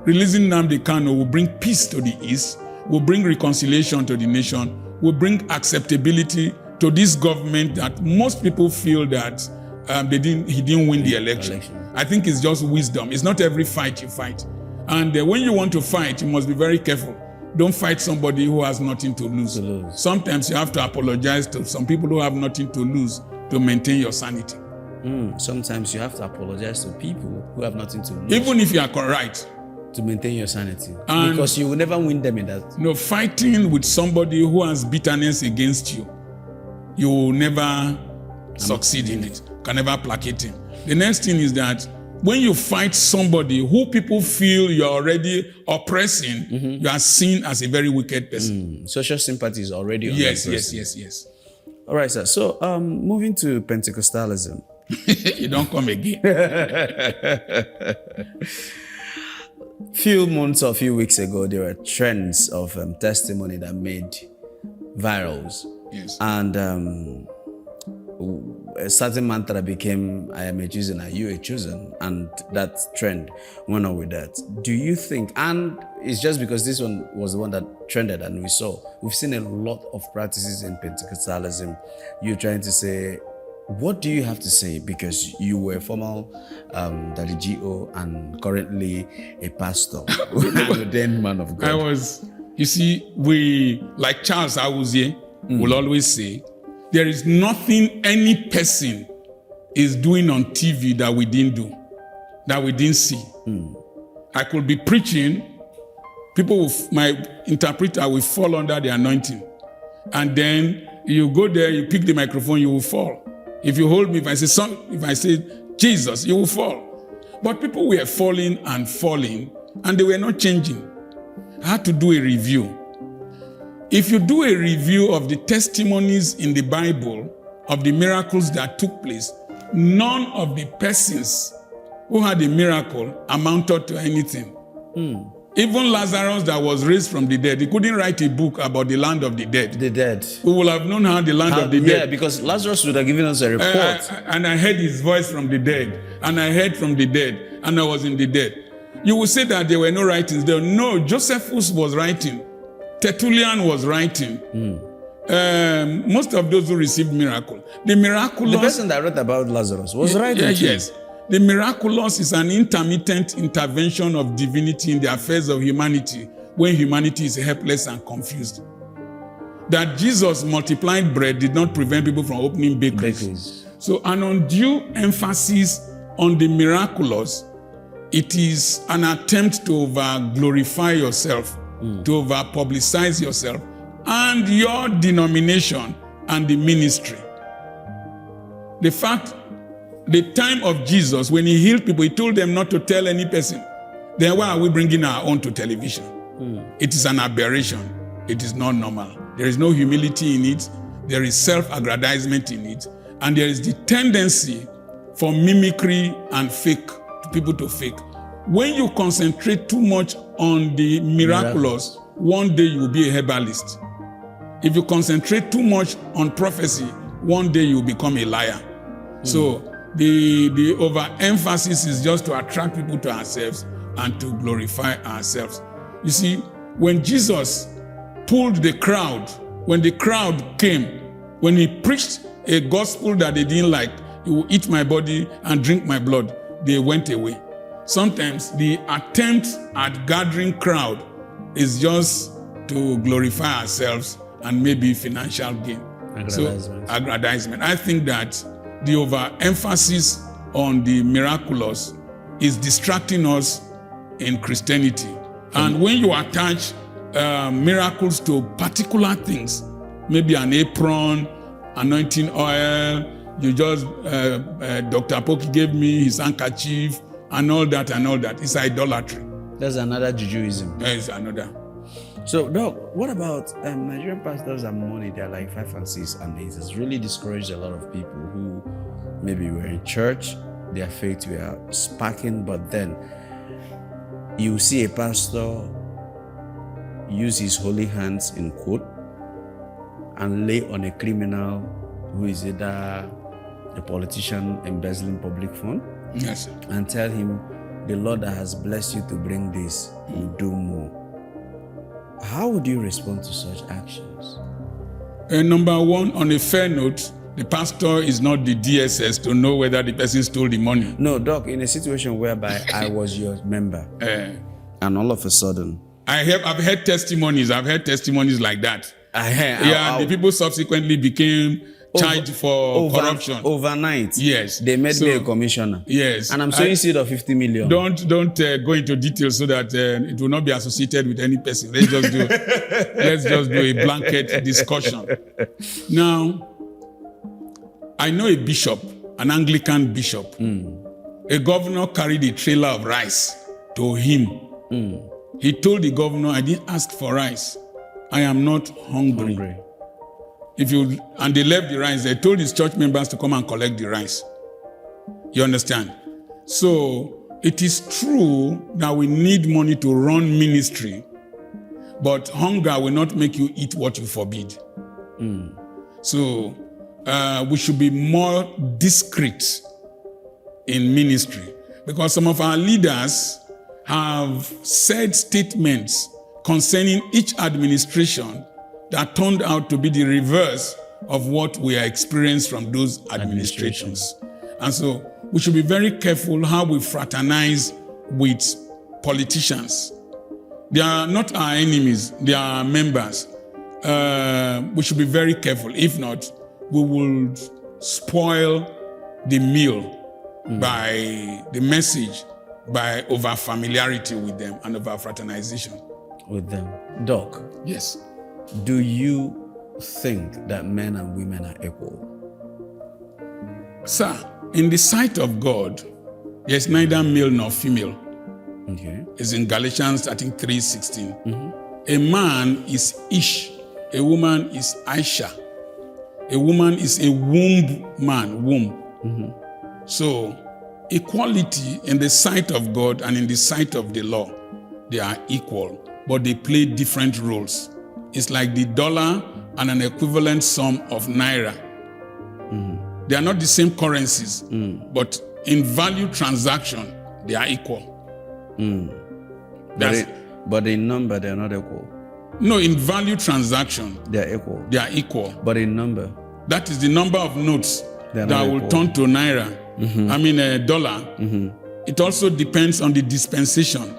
releasing Nnamdi Kanu will bring peace to the east, will bring reconciliation to the nation, will bring acceptability to this government that most people feel that he didn't win the election. I think it's just wisdom. It's not every fight you fight. And when you want to fight, you must be very careful. Don't fight somebody who has nothing to lose. Sometimes you have to apologize to some people who have nothing to lose to maintain your sanity. Sometimes you have to apologize to people who have nothing to lose. Even if you are correct. To maintain your sanity. And because you will never win them in that. No, fighting with somebody who has bitterness against you, you will never succeed in it. Can never placate him. The next thing is that when you fight somebody who people feel you're already oppressing, you are seen as a very wicked person. Social sympathy is already on yes. All right, sir. So moving to Pentecostalism. You don't come again. Few months or few weeks ago, there were trends of testimony that made virals. Yes. And a certain mantra became, I am a chosen, are you a chosen? And that trend went on with that. Do you think, and it's just because this one was the one that trended and we've seen a lot of practices in Pentecostalism. You're trying to say, what do you have to say? Because you were a former WGO and currently a pastor, an ordained man of God. You see, we, like Charles Awuzie, will always say, there is nothing any person is doing on TV that we didn't do, that we didn't see. I could be preaching, my interpreter will fall under the anointing. And then you go there, you pick the microphone, you will fall. If you hold me, if I say Jesus, you will fall. But people were falling, and they were not changing. I had to do a review. If you do a review of the testimonies in the Bible of the miracles that took place, none of the persons who had a miracle amounted to anything. Even Lazarus that was raised from the dead, he couldn't write a book about the land of the dead. The dead. We will have known how the land of the dead. Yeah, because Lazarus would have given us a report. And I heard his voice from the dead. And I heard from the dead. And I was in the dead. You will say that there were no writings there. No, Josephus was writing. Tertullian was writing. Most of those who received miracle. The miraculous... The person that wrote about Lazarus was writing too. Yes. The miraculous is an intermittent intervention of divinity in the affairs of humanity when humanity is helpless and confused. That Jesus multiplied bread did not prevent people from opening bakeries. So an undue emphasis on the miraculous, it is an attempt to over-glorify yourself, to over-publicize yourself, and your denomination and the ministry. The fact, the time of Jesus, when he healed people, he told them not to tell any person. Then why are we bringing our own to television? It is an aberration. It is not normal. There is no humility in it. There is self-aggrandizement in it. And there is the tendency for mimicry and fake, people to fake. When you concentrate too much on the miraculous, one day you will be a herbalist. If you concentrate too much on prophecy, one day you will become a liar. So The overemphasis is just to attract people to ourselves and to glorify ourselves. You see, when Jesus pulled the crowd, when the crowd came, when he preached a gospel that they didn't like, "You will eat my body and drink my blood," they went away. Sometimes the attempt at gathering crowd is just to glorify ourselves and maybe financial gain. Aggrandizement. I think that the overemphasis on the miraculous is distracting us in Christianity. And when you attach miracles to particular things, maybe an apron, anointing oil, you just, Dr. Apoki gave me his handkerchief, and all that, it's idolatry. That's another Jujuism. It's another. So, Doc, what about Nigerian pastors and money? They're like 5 and 6, and it has really discouraged a lot of people who maybe were in church, their faith were sparking, but then you see a pastor use his holy hands, in quote, and lay on a criminal who is either a politician embezzling public fund, yes, and tell him, "The Lord that has blessed you to bring this will do more." How would you respond to such actions? Number one, on a fair note, the pastor is not the DSS to know whether the person stole the money. No, Doc, in a situation whereby I was your member, and all of a sudden... I've heard testimonies. I've heard testimonies like that. The people subsequently became charged for corruption. Overnight. Yes. They made me a commissioner. Yes. And I'm sowing seed of 50 million. Don't go into details so that it will not be associated with any person. Let's just do a blanket discussion. Now, I know a bishop, an Anglican bishop. A governor carried a trailer of rice to him. He told the governor, "I didn't ask for rice. I am not hungry. And they left the rice. They told his church members to come and collect the rice. You understand? So it is true that we need money to run ministry, but hunger will not make you eat what you forbid. So we should be more discreet in ministry, because some of our leaders have said statements concerning each administration that turned out to be the reverse of what we are experiencing from those administrations. And so we should be very careful how we fraternize with politicians. They are not our enemies, they are our members. We should be very careful. If not, we will spoil the meal by the message, by over familiarity with them and over fraternization with them. Doc. Yes. Do you think that men and women are equal? Sir, in the sight of God, there's neither male nor female. Okay. It's in Galatians, I think, 3:16. A man is Ish, a woman is Aisha. A woman is a womb man, womb. So, equality in the sight of God and in the sight of the law, they are equal, but they play different roles. It's like the dollar and an equivalent sum of naira. They are not the same currencies, but in value transaction, they are equal. But in number, they are not equal. No, in value transaction, they are equal. They are equal. But in number, that is the number of notes that will turn to naira. I mean, a dollar. It also depends on the dispensation.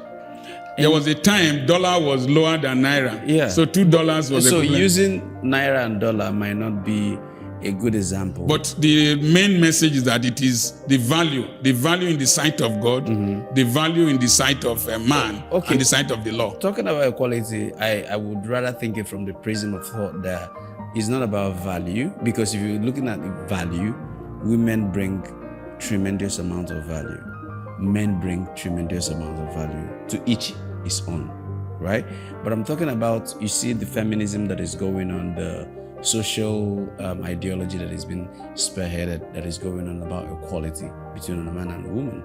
There was a time dollar was lower than naira. Yeah. So $2 was so equivalent. Using naira and dollar might not be a good example. But the main message is that it is the value in the sight of God, the value in the sight of a man, and the sight of the law. Talking about equality, I would rather think it from the prism of thought that it's not about value, because if you're looking at the value, women bring tremendous amount of value. Men bring tremendous amount of value. To each his own, right? But I'm talking about, you see the feminism that is going on, the social ideology that has been spearheaded, that is going on about equality between a man and a woman,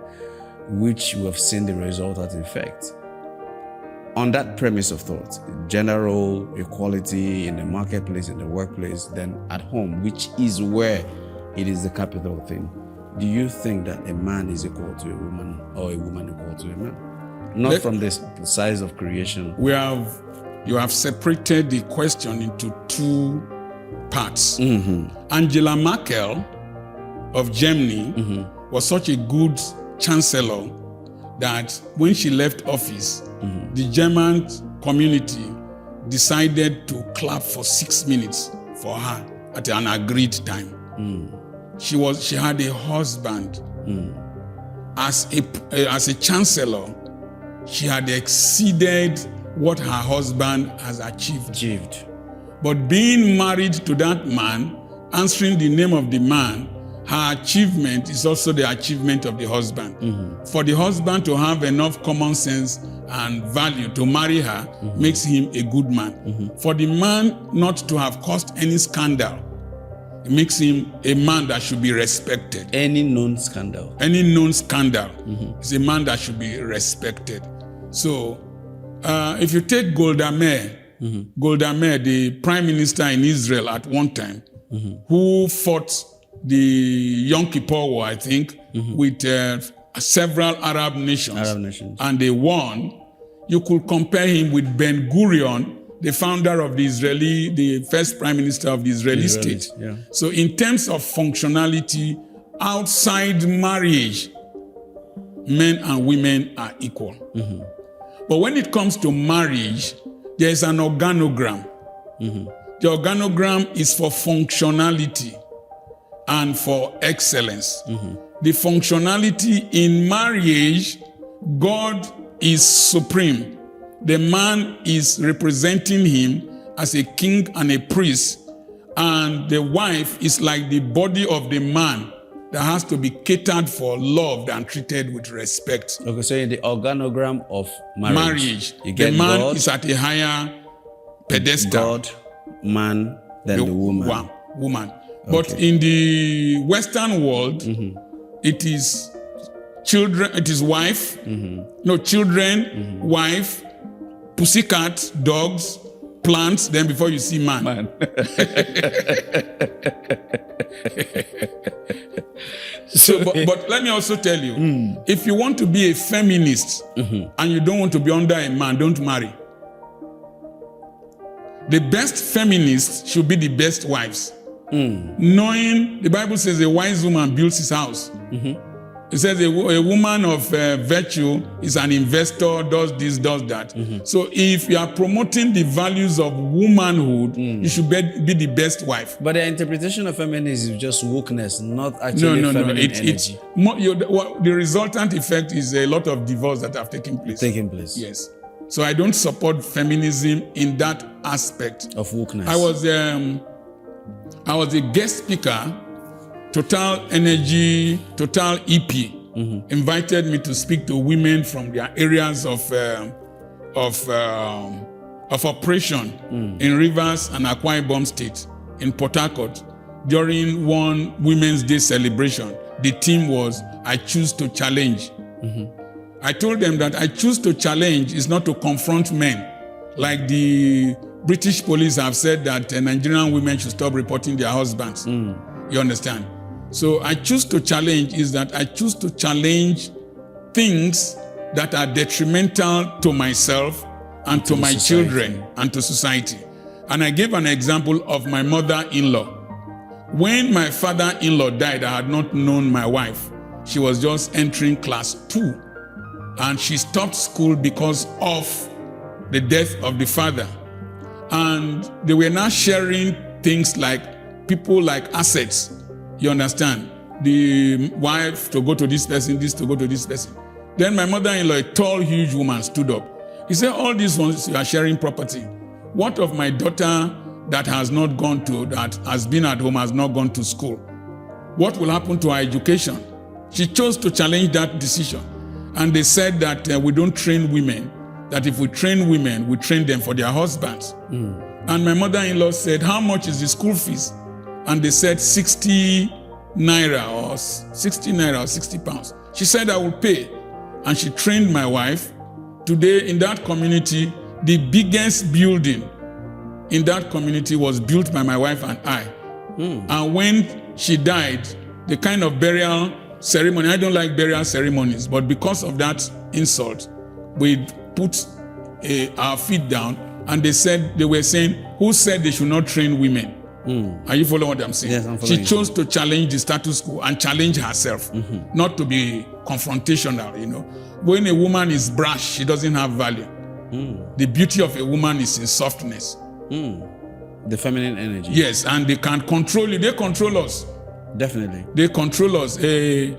which we have seen the result at effect. On that premise of thought, general equality in the marketplace, in the workplace, then at home, which is where it is the capital thing. do you think that a man is equal to a woman or a woman equal to a man? Not from the size of creation. You have separated the question into two parts. Mm-hmm. Angela Merkel of Germany was such a good chancellor that when she left office, the German community decided to clap for 6 minutes for her at an agreed time. She had a husband. As a chancellor, she had exceeded what her husband has achieved. But being married to that man, answering the name of the man, her achievement is also the achievement of the husband. For the husband to have enough common sense and value to marry her makes him a good man. For the man not to have caused any scandal, it makes him a man that should be respected. Any known scandal is a man that should be respected. So, if you take Golda Meir, the prime minister in Israel at one time, who fought the Yom Kippur War, I think, with several Arab nations, and they won, you could compare him with Ben Gurion, the founder of the first prime minister of the Israeli state. Yeah. So in terms of functionality, outside marriage, men and women are equal. But when it comes to marriage, there is an organogram. The organogram is for functionality and for excellence. The functionality in marriage, God is supreme. The man is representing him as a king and a priest, and the wife is like the body of the man that has to be catered for, loved, and treated with respect. Okay, so in the organogram of marriage you get the man God, is at a higher pedestal. God, man, then the woman. Woman. Okay. But in the Western world, it is children, it is wife, children, wife, pussycat, dogs, plants, then before you see man. So, but let me also tell you, if you want to be a feminist and you don't want to be under a man, don't marry. The best feminists should be the best wives. Knowing, the Bible says a wise woman builds his house. It says a woman of virtue is an investor, does this, does that. So if you are promoting the values of womanhood, you should be the best wife. But the interpretation of feminism is just wokeness, not actually feminine energy. The resultant effect is a lot of divorce that have taken place. Yes. So I don't support feminism in that aspect. Of wokeness. I was a guest speaker. Total Energy, Total EP invited me to speak to women from their areas of operation in Rivers and Akwa Ibom State in Port Harcourt during one Women's Day celebration. The theme was, I choose to challenge. I told them that I choose to challenge is not to confront men. Like the British police have said that Nigerian women should stop reporting their husbands. You understand? So I choose to challenge is that I choose to challenge things that are detrimental to myself and to my children and to society. And I gave an example of my mother-in-law. When my father-in-law died, I had not known my wife. She was just entering class 2. And she stopped school because of the death of the father. And they were now sharing things like people like assets. You understand? The wife to go to this person, this to go to this person. Then my mother-in-law, a tall, huge woman, stood up. He said, all these ones, you are sharing property. What of my daughter that has been at home, has not gone to school? What will happen to her education? She chose to challenge that decision. And they said that we don't train women, that if we train women, we train them for their husbands. And my mother-in-law said, how much is the school fees? And they said 60 naira or 60 pounds. She said, I will pay. And she trained my wife. Today in that community, the biggest building in that community was built by my wife and I. And when she died, the kind of burial ceremony. I don't like burial ceremonies, but because of that insult, we put our feet down, and they were saying, who said they should not train women? Are you following what I'm saying? Yes, I'm following. She chose to challenge the status quo and challenge herself, not to be confrontational, When a woman is brash, she doesn't have value. The beauty of a woman is in softness. The feminine energy. Yes, and they can control you. They control us. Definitely. They control us. A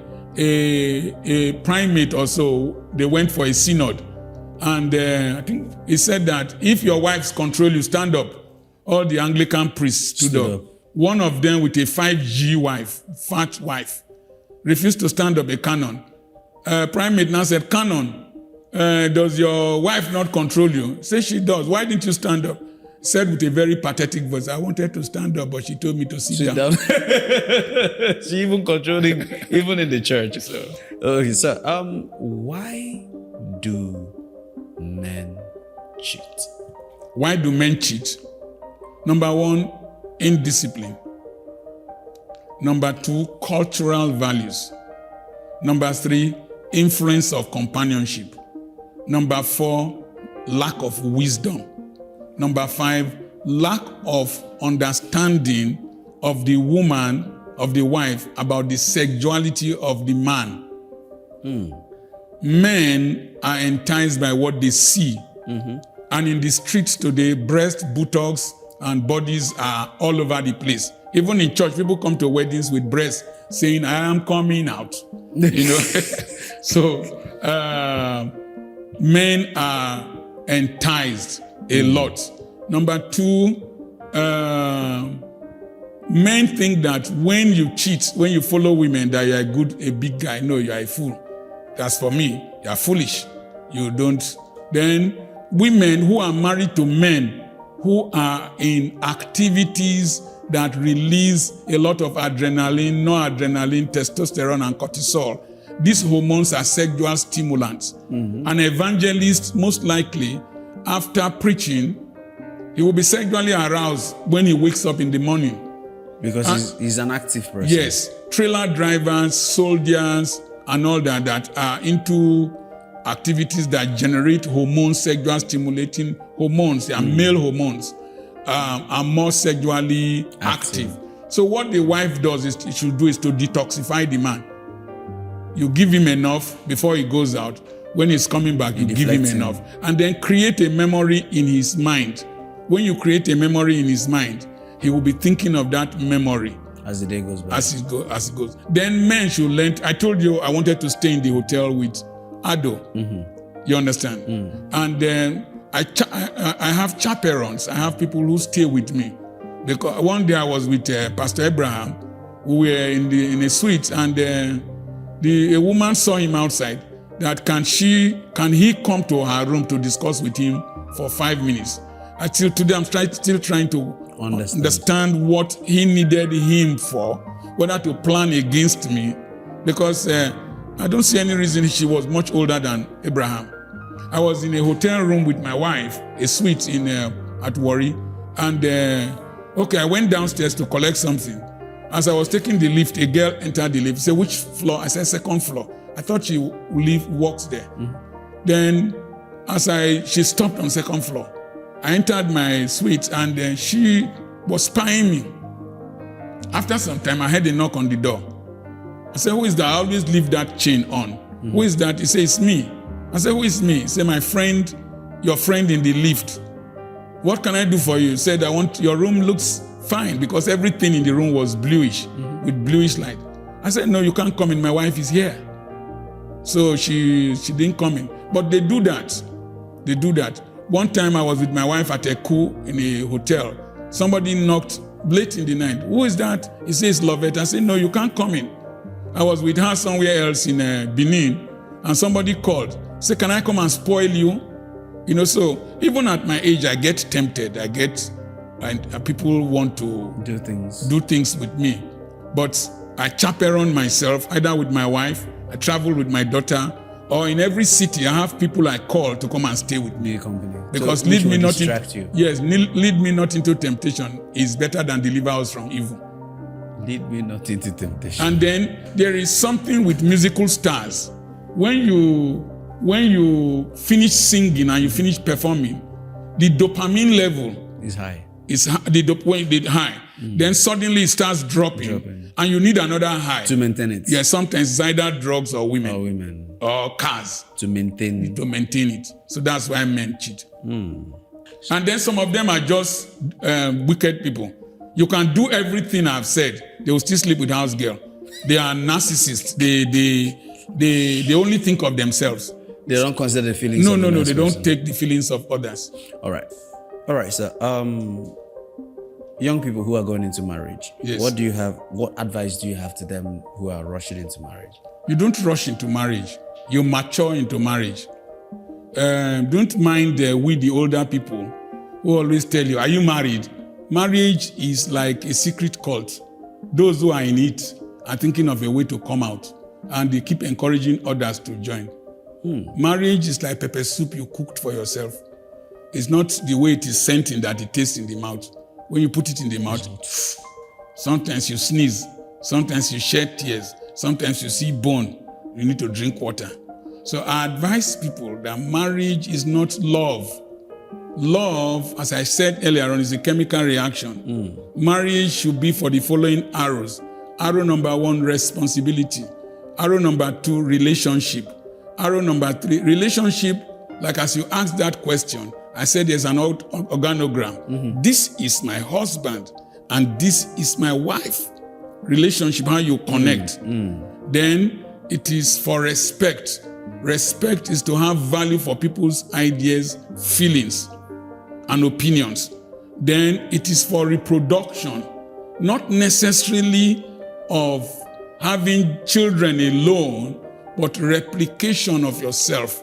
primate also, they went for a synod. And I think he said that if your wives control you, stand up. All the Anglican priests stood up. One of them with a 5G wife, fat wife, refused to stand up, a canon. Primate now said, Canon, does your wife not control you? Say she does. Why didn't you stand up? Said with a very pathetic voice, I wanted to stand up, but she told me to sit down. She even controlled him, even in the church. Okay, so why do men cheat? Why do men cheat? Number one, indiscipline. Number two, cultural values. Number three, influence of companionship. Number four, lack of wisdom. Number five, lack of understanding of the woman, of the wife, about the sexuality of the man. Men are enticed by what they see. And in the streets today, breast, buttocks, and bodies are all over the place. Even in church, people come to weddings with breasts saying, I am coming out. So men are enticed a lot. Number two, men think that when you cheat, when you follow women, that you're a big guy. No, you're a fool. As for me, you're foolish. You don't. Then women who are married to men who are in activities that release a lot of adrenaline, noradrenaline, testosterone, and cortisol. These hormones are sexual stimulants. An evangelist, most likely, after preaching, he will be sexually aroused when he wakes up in the morning. Because he's an active person. Yes. Trailer drivers, soldiers, and all that are into activities that generate hormones, sexual stimulating hormones, they are male hormones, are more sexually active. So what the wife does is to detoxify the man. You give him enough before he goes out. When he's coming back, you give him enough. And then create a memory in his mind. When you create a memory in his mind, he will be thinking of that memory as the day goes by. As it goes. Then men should learn. I told you I wanted to stay in the hotel with Ado. You understand? And then I have chaperones. I have people who stay with me. Because one day I was with Pastor Abraham. We were in a suite, and a woman saw him outside. That can he come to her room to discuss with him for 5 minutes? Until today, I'm still trying to understand what he needed him for, whether to plan against me, because I don't see any reason. She was much older than Abraham. I was in a hotel room with my wife, a suite at Warri, and I went downstairs to collect something. As I was taking the lift, a girl entered the lift. Said, which floor? I said, second floor. I thought she walks there. Then, she stopped on second floor. I entered my suite, and she was spying me. After some time, I heard a knock on the door. I said, who is that? I always leave that chain on. Who is that? He said, it's me. I said, who is me? He said, my friend, your friend in the lift. What can I do for you? He said, your room looks fine, because everything in the room was bluish, with bluish light. I said, no, you can't come in. My wife is here. So she didn't come in. But they do that. One time I was with my wife at a coup in a hotel. Somebody knocked late in the night. Who is that? He says, Lovette. I said, no, you can't come in. I was with her somewhere else in Benin, and somebody called. Said, can I come and spoil you? So even at my age, I get tempted. And people want to do things with me. But I chaperone myself, either with my wife, I travel with my daughter, or in every city, I have people I call to come and stay with me. Because lead me not into temptation is better than deliver us from evil. Lead me not into temptation. And then there is something with musical stars. When you finish singing and you finish performing, the dopamine level It's high. when it's high. Then suddenly it starts dropping, and you need another high To maintain it. Yeah, sometimes it's either drugs or women Or women. or cars To maintain it. to maintain it. So that's why men cheat. And then some of them are just wicked people. You can do everything I've said, they will still sleep with house girl. They are narcissists. They only think of themselves. They don't consider the feelings No, of the they next don't person. take the feelings of others. All right, sir. Young people who are going into marriage, Yes. what advice do you have to them who are rushing into marriage? You don't rush into marriage. You mature into marriage. Don't mind we, the older people, who always tell you, are you married? Marriage is like a secret cult. Those who are in it are thinking of a way to come out, and they keep encouraging others to join. Marriage is like pepper soup you cooked for yourself. It's not the way it is sent in that it tastes in the mouth. When you put it in the mouth, sometimes you sneeze, sometimes you shed tears, sometimes you see bone. You need to drink water. So I advise people that marriage is not love. Love, as I said earlier on, is a chemical reaction. Marriage should be for the following arrows. Arrow number 1, responsibility. Arrow number 2, relationship. Arrow number 3, relationship, like as you asked that question, I said there's an organogram. This is my husband and this is my wife. Relationship, how you connect. Then it is for respect. Respect is to have value for people's ideas, feelings, and opinions. Then it is for reproduction, not necessarily of having children alone, but replication of yourself.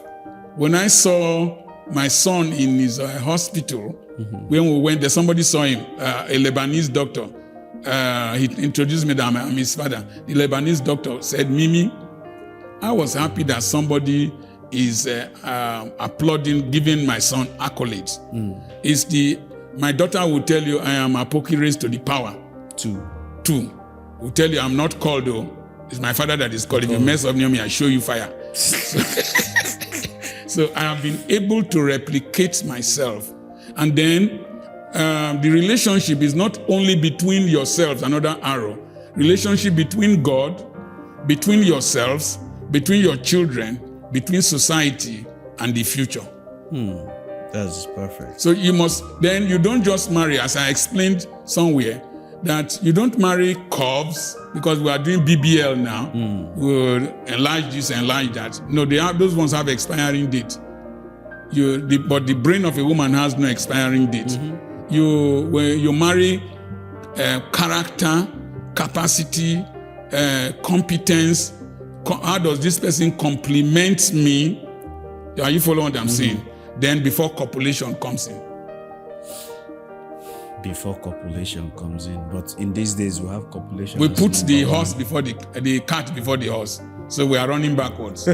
When I saw my son in his hospital, when we went there, somebody saw him, a Lebanese doctor. He introduced me that I'm his father. The Lebanese doctor said, Mimi, I was happy that somebody is applauding, giving my son accolades. My daughter will tell you, I am Apoki raised to the power. 2. Will tell you, I'm not called though. It's my father that is called. If you mess up near me, I show you fire. So I have been able to replicate myself. And then the relationship is not only between yourselves, another arrow. Relationship between God, between yourselves, between your children, between society and the future. That's perfect. So you don't just marry, as I explained somewhere, that you don't marry curves because we are doing BBL now. We'll enlarge this, enlarge that. No, those ones have expiring date. But the brain of a woman has no expiring date. When you marry character, capacity, competence. How does this person complement me? Are you following what I'm saying? Then before copulation comes in. Before copulation comes in. But in these days, we have copulation. We put the horse before the cat before the horse. So we are running backwards.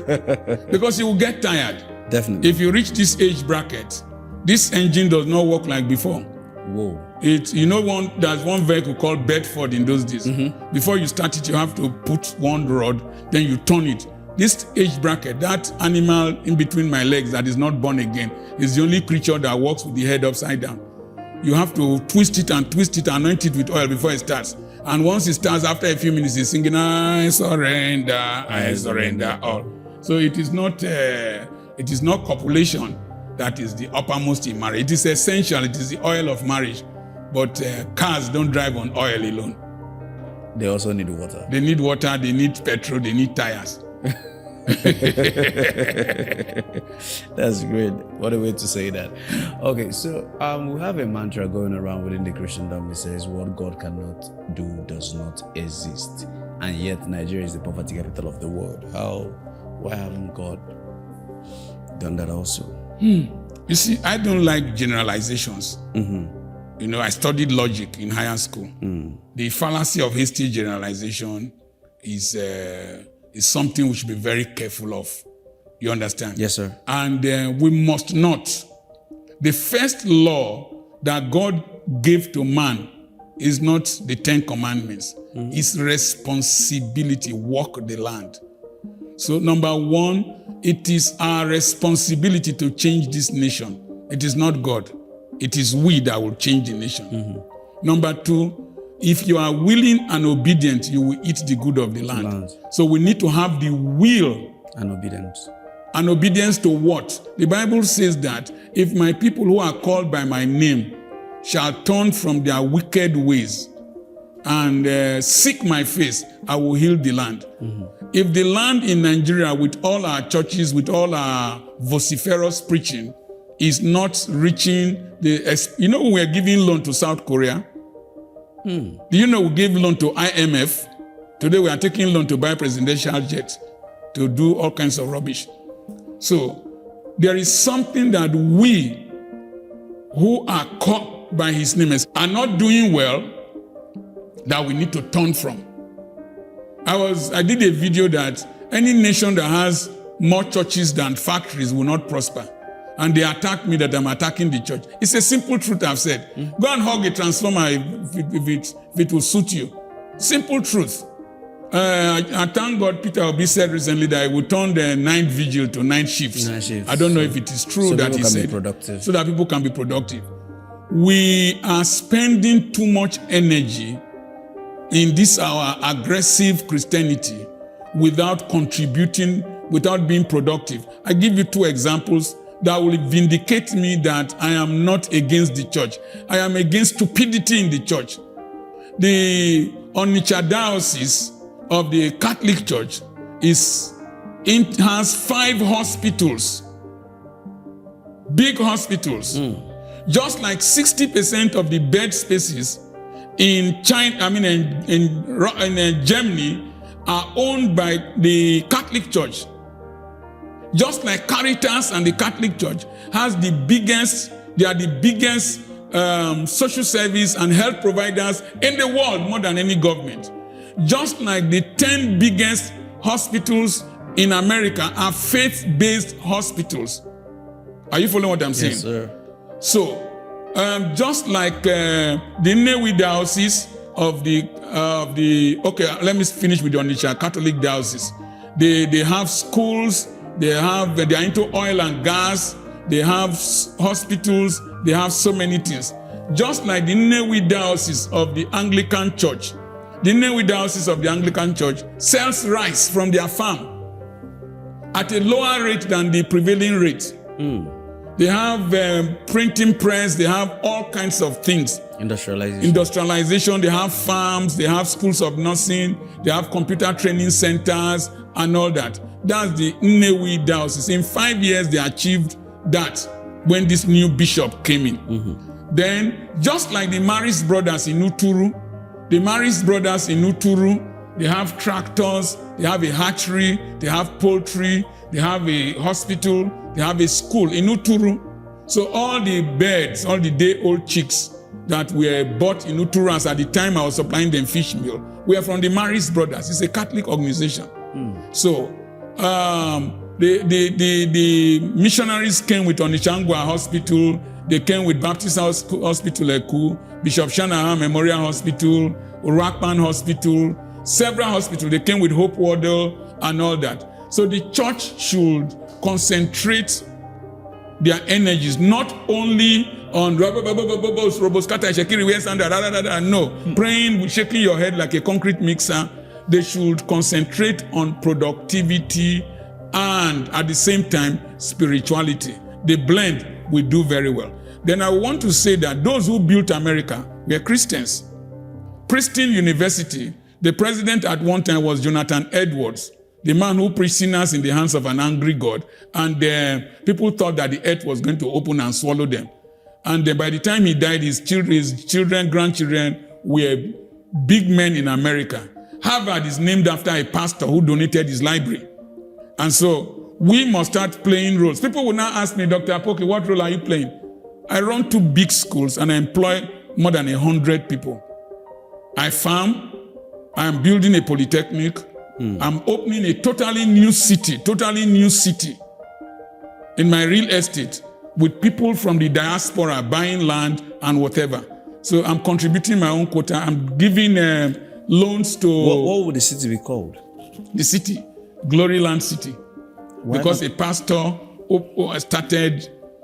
Because you will get tired. Definitely. If you reach this age bracket, this engine does not work like before. Whoa. There's one vehicle called Bedford in those days. Before you start it, you have to put one rod, then you turn it. This age bracket, that animal in between my legs that is not born again, is the only creature that walks with the head upside down. You have to twist it, anoint it with oil before it starts. And once it starts, after a few minutes, it's singing, I surrender all. So it is not copulation that is the uppermost in marriage. It is essential. It is the oil of marriage. But cars don't drive on oil alone. They also need water. They need water, they need petrol, they need tires. That's great. What a way to say that. Okay, so we have a mantra going around within the Christendom. It says, what God cannot do does not exist. And yet Nigeria is the poverty capital of the world. Why haven't God done that also? You see, I don't like generalizations. I studied logic in higher school. The fallacy of hasty generalization is something we should be very careful of. You understand? Yes, sir. And we must not. The first law that God gave to man is not the 10 Commandments. is responsibility, walk the land. So number one, it is our responsibility to change this nation. It is not God. It is we that will change the nation. Number two, if you are willing and obedient, you will eat the good of the land. So we need to have the will and obedience. And obedience to what? The Bible says that if my people who are called by my name shall turn from their wicked ways and seek my face, I will heal the land. If the land in Nigeria, with all our churches, with all our vociferous preaching, is not reaching the... You know, we're giving loan to South Korea. Do you know we gave loan to IMF? Today we are taking loan to buy presidential jets, to do all kinds of rubbish. So there is something that we who are called by his name are not doing well that we need to turn from. I did a video that any nation that has more churches than factories will not prosper. And they attacked me that I'm attacking the church. It's a simple truth I've said. Go and hug a transformer if it will suit you. Simple truth. I thank God Peter Obi said recently that he will turn the night vigil to night shifts. I don't know if it is true that he said. So that people can be productive. We are spending too much energy in this our aggressive Christianity without contributing, without being productive. I give you two examples that will vindicate me that I am not against the church. I am against stupidity in the church. The Onitsha diocese of the Catholic Church has 5 hospitals, big hospitals. Just like 60% of the bed spaces in China, in Germany, are owned by the Catholic Church. Just like Caritas and the Catholic Church has the biggest social service and health providers in the world, more than any government. Just like the 10 biggest hospitals in America are faith-based hospitals. Are you following what I'm saying? Yes, sir. So, just like the Nnewi diocese of the okay, let me finish with the Onitsha Catholic diocese. They have schools. They are into oil and gas. They have hospitals. They have so many things. Just like the Nnewi diocese of the Anglican Church. The Nnewi diocese of the Anglican Church sells rice from their farm at a lower rate than the prevailing rate. They have printing press. They have all kinds of things. Industrialization. They have farms. They have schools of nursing. They have computer training centers and all that. That's the Nnewi diocese. In 5 years, they achieved that when this new bishop came in. Then, just like the Maris brothers in Uturu, they have tractors, they have a hatchery, they have poultry, they have a hospital, they have a school in Uturu. So all the birds, all the day-old chicks that were bought in Uturu as at the time I was supplying them fish meal, were from the Maris brothers. It's a Catholic organization. So the missionaries came with Onitsha Hospital. They came with Baptist Hospital Eku, Bishop Shanahan Memorial Hospital, Urakpan Hospital, several hospitals. They came with Hope Waddle and all that. So the church should concentrate their energies not only on praying, shaking your head like a concrete mixer. They should concentrate on productivity and at the same time spirituality. The blend will do very well. Then I want to say that those who built America were Christians. Princeton University, the president at one time was Jonathan Edwards, the man who preached sinners in the hands of an angry God. And people thought that the earth was going to open and swallow them. And then by the time he died, his children, grandchildren were big men in America. Harvard is named after a pastor who donated his library. And so we must start playing roles. People will now ask me, Dr. Apoki, what role are you playing? I run 2 big schools and I employ more than 100 people. I farm. I am building a polytechnic. I'm opening a totally new city in my real estate with people from the diaspora buying land and whatever. So I'm contributing my own quota. I'm giving loans to What would the city be called? the city, Gloryland City. Why Because not? a pastor who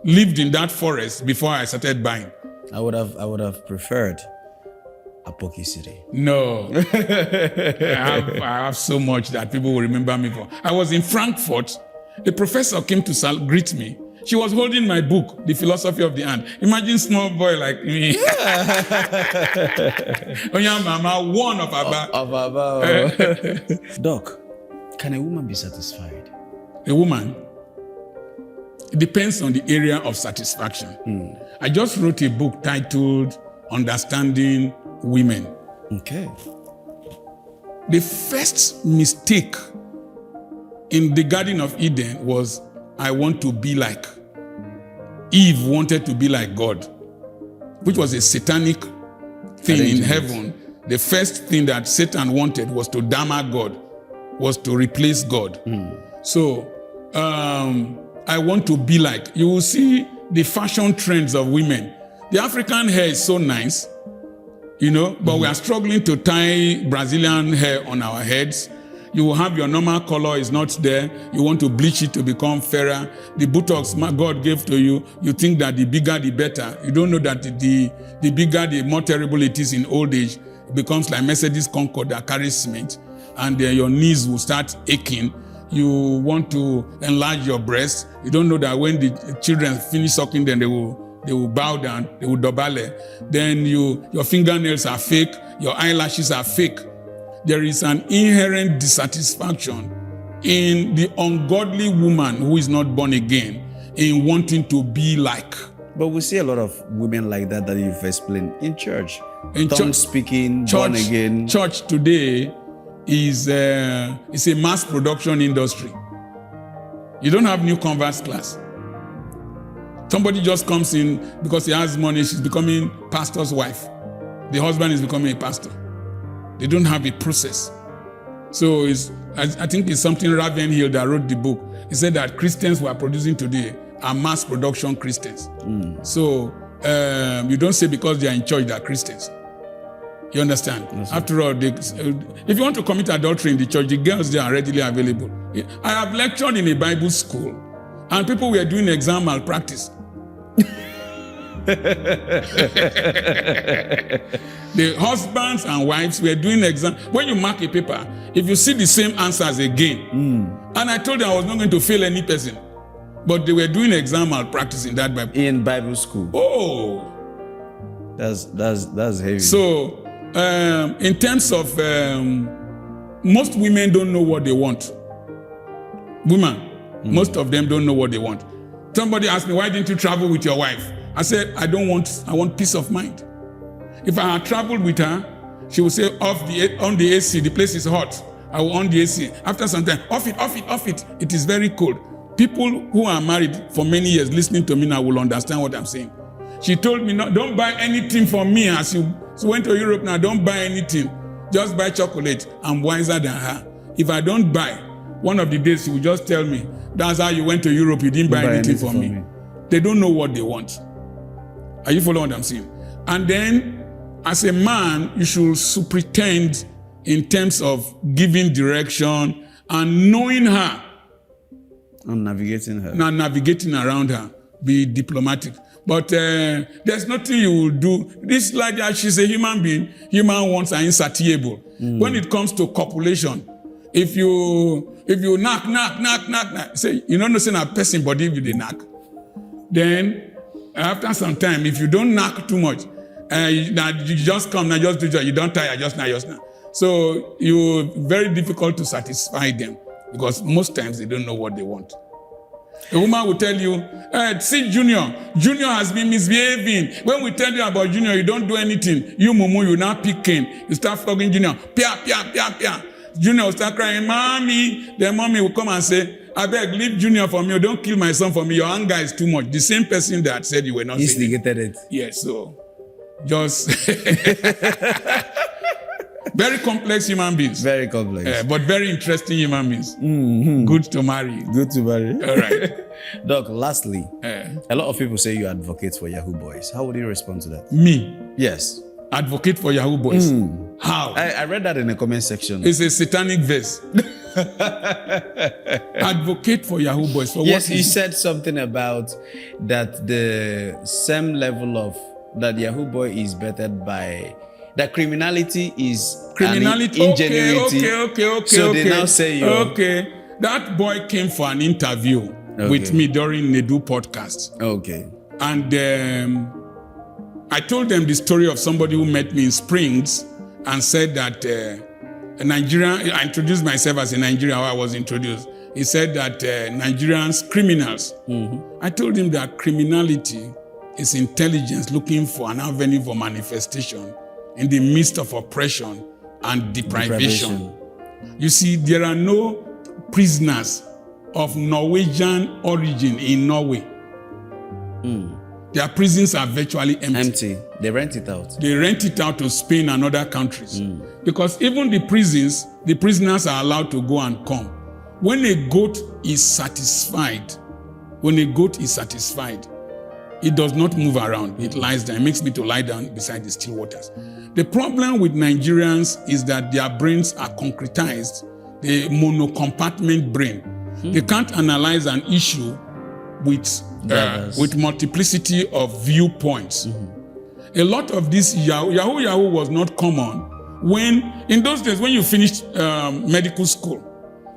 lived in that forest before I started buying. I would have preferred Apoki City. No. I have so much that people will remember me for. I was in Frankfurt. A professor came to greet me. She was holding my book, The Philosophy of the Ant. Imagine small boy like me. Onya mama, one of Aba. Doc, can a woman be satisfied? A woman, it depends on the area of satisfaction. I just wrote a book titled Understanding Women. Okay. The first mistake in the Garden of Eden was, I want to be like. Eve wanted to be like God, which was a satanic thing in heaven. The first thing that Satan wanted was to damn God, was to replace God. So I want to be like. You will see the fashion trends of women. The African hair is so nice, but we are struggling to tie Brazilian hair on our heads. You will have your normal color is not there. You want to bleach it to become fairer. The Botox God gave to you, you think that the bigger the better. You don't know that the bigger, the more terrible it is in old age. It becomes like Mercedes Concorde that carries cement, and your knees will start aching. You want to enlarge your breast. You don't know that when the children finish sucking, then they will bow down, they will dobale. Then your fingernails are fake, your eyelashes are fake. There is an inherent dissatisfaction in the ungodly woman who is not born again in wanting to be like. But we see a lot of women like that you've explained in church. In Tongue speaking, born again. Church today is a mass production industry. You don't have new converts class. Somebody just comes in because he has money, she's becoming pastor's wife. The husband is becoming a pastor. They don't have a process. So I think it's something Ravenhill that wrote the book. He said that Christians we are producing today are mass production Christians. So you don't say because they are in church they are Christians. You understand? Yes, after all, if you want to commit adultery in the church, the girls there are readily available. I have lectured in a Bible school and people were doing exam malpractice. The husbands and wives were doing exam. When you mark a paper, if you see the same answers again, and I told them I was not going to fail any person, but they were doing exam malpractice in that Bible. In Bible school. Oh, that's heavy. So, in terms of most women don't know what they want. Most of them don't know what they want. Somebody asked me, why didn't you travel with your wife? I said, I want peace of mind. If I had traveled with her, she would say, on the AC, the place is hot. I will on the AC. After some time, off it. It is very cold. People who are married for many years listening to me now will understand what I'm saying. She told me, no, don't buy anything for me. As you went to Europe now, don't buy anything. Just buy chocolate. I'm wiser than her. If I don't buy, one of the days she will just tell me, that's how you went to Europe, you didn't buy anything for me. They don't know what they want. Are you following what I'm saying? And then, as a man, you should pretend in terms of giving direction and knowing her. And navigating her. Now navigating around her. Be diplomatic. But there's nothing you will do. This lady, she's a human being. Human wants are insatiable. When it comes to copulation, if you knock, say, you don't know say a person body if you knock. Then, after some time, if you don't knock too much, you just come, now just do it, you don't tire, just now. So, you're very difficult to satisfy them because most times they don't know what they want. A woman will tell you, see Junior has been misbehaving. When we tell you about Junior, you don't do anything. You mumu, you now pick cane. You start flogging Junior. Pia. Junior will start crying, Mommy. Then Mommy will come and say, I beg, leave Junior for me. Don't kill my son for me. Your anger is too much. The same person that said you were not saying instigated it. Yes, so just very complex human beings. Very complex. But very interesting human beings. Good to marry. All right. Doc, lastly, a lot of people say you advocate for Yahoo boys. How would you respond to that? Me? Yes. Advocate for Yahoo boys. How? I read that in the comment section. It's a satanic verse. Advocate for Yahoo boys. For Yes, what he said something about that the same level of that Yahoo boy is bettered by that criminality is criminality. an ingenuity. Okay. So they now say okay. That boy came for an interview with me during Nedu podcast. Okay. And I told them the story of somebody who met me in Springs and said that a Nigerian, I introduced myself as a Nigerian, I was introduced. He said that Nigerians, criminals. I told him that criminality is intelligence looking for an avenue for manifestation in the midst of oppression and deprivation. You see, there are no prisoners of Norwegian origin in Norway. Their prisons are virtually empty. They rent it out. They rent it out to Spain and other countries. Because even the prisoners are allowed to go and come. When a goat is satisfied, it does not move around. It lies down. It makes me to lie down beside the still waters. The problem with Nigerians is that their brains are concretized, the monocompartment brain. They can't analyze an issue with multiplicity of viewpoints. A lot of this Yahoo was not common. When, in those days, when you finished medical school,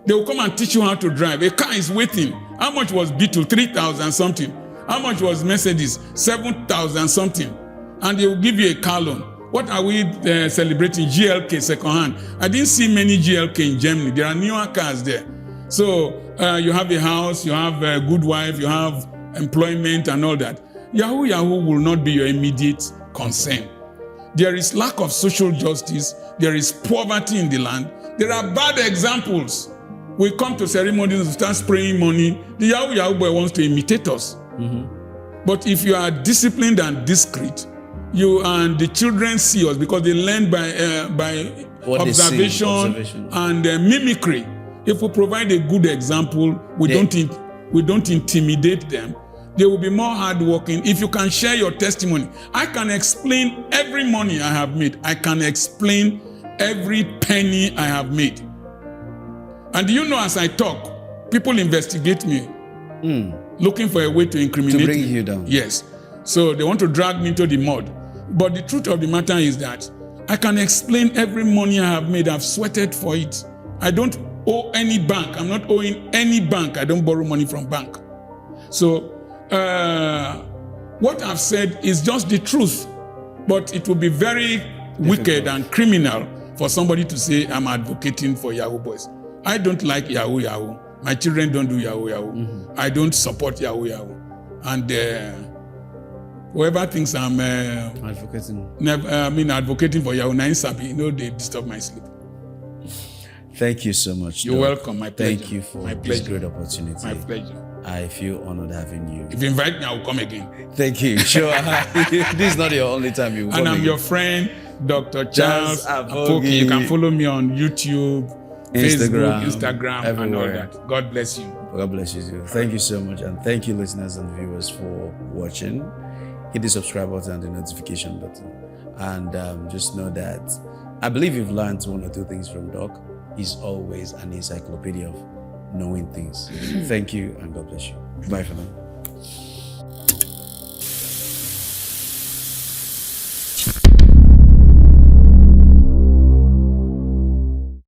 they will come and teach you how to drive. A car is waiting. How much was Beetle? 3,000 something. How much was Mercedes? 7,000 something. And they will give you a car loan. What are we celebrating? GLK secondhand. I didn't see many GLK in Germany. There are newer cars there. So you have a house, you have a good wife, you have employment and all that. Yahoo will not be your immediate concern. There is lack of social justice. There is poverty in the land. There are bad examples. We come to ceremonies and start spraying money. The Yahoo boy wants to imitate us. But if you are disciplined and discreet, you and the children see us because they learn by observation and mimicry. If we provide a good example, we don't intimidate them. They will be more hardworking. If you can share your testimony, I can explain every money I have made. I can explain every penny I have made. And do you know, as I talk, people investigate me, looking for a way to incriminate me. To bring you down. Yes. So they want to drag me into the mud. But the truth of the matter is that I can explain every money I have made. I've sweated for it. I don't owe any bank. I'm not owing any bank. I don't borrow money from bank. So what I've said is just the truth. But it will be very wicked and criminal for somebody to say I'm advocating for Yahoo boys. I don't like Yahoo. My children don't do Yahoo. I don't support Yahoo. And whoever thinks I'm advocating for Yahoo, they disturb my sleep. Thank you so much. You're welcome. My pleasure. Thank you for this great opportunity. My pleasure. I feel honored having you. If you invite me, I will come again. Thank you. Sure. This is not your only time you will come. And I'm your friend, Dr.Charles Apoki. You can follow me on YouTube, Facebook, Instagram, everywhere. And all that. God bless you. God bless you too. Thank you so much. And thank you, listeners and viewers, for watching. Hit the subscribe button and the notification button. And just know that I believe you've learned one or two things from Doc. He's always an encyclopedia of knowing things. Thank you and God bless you. Bye for now.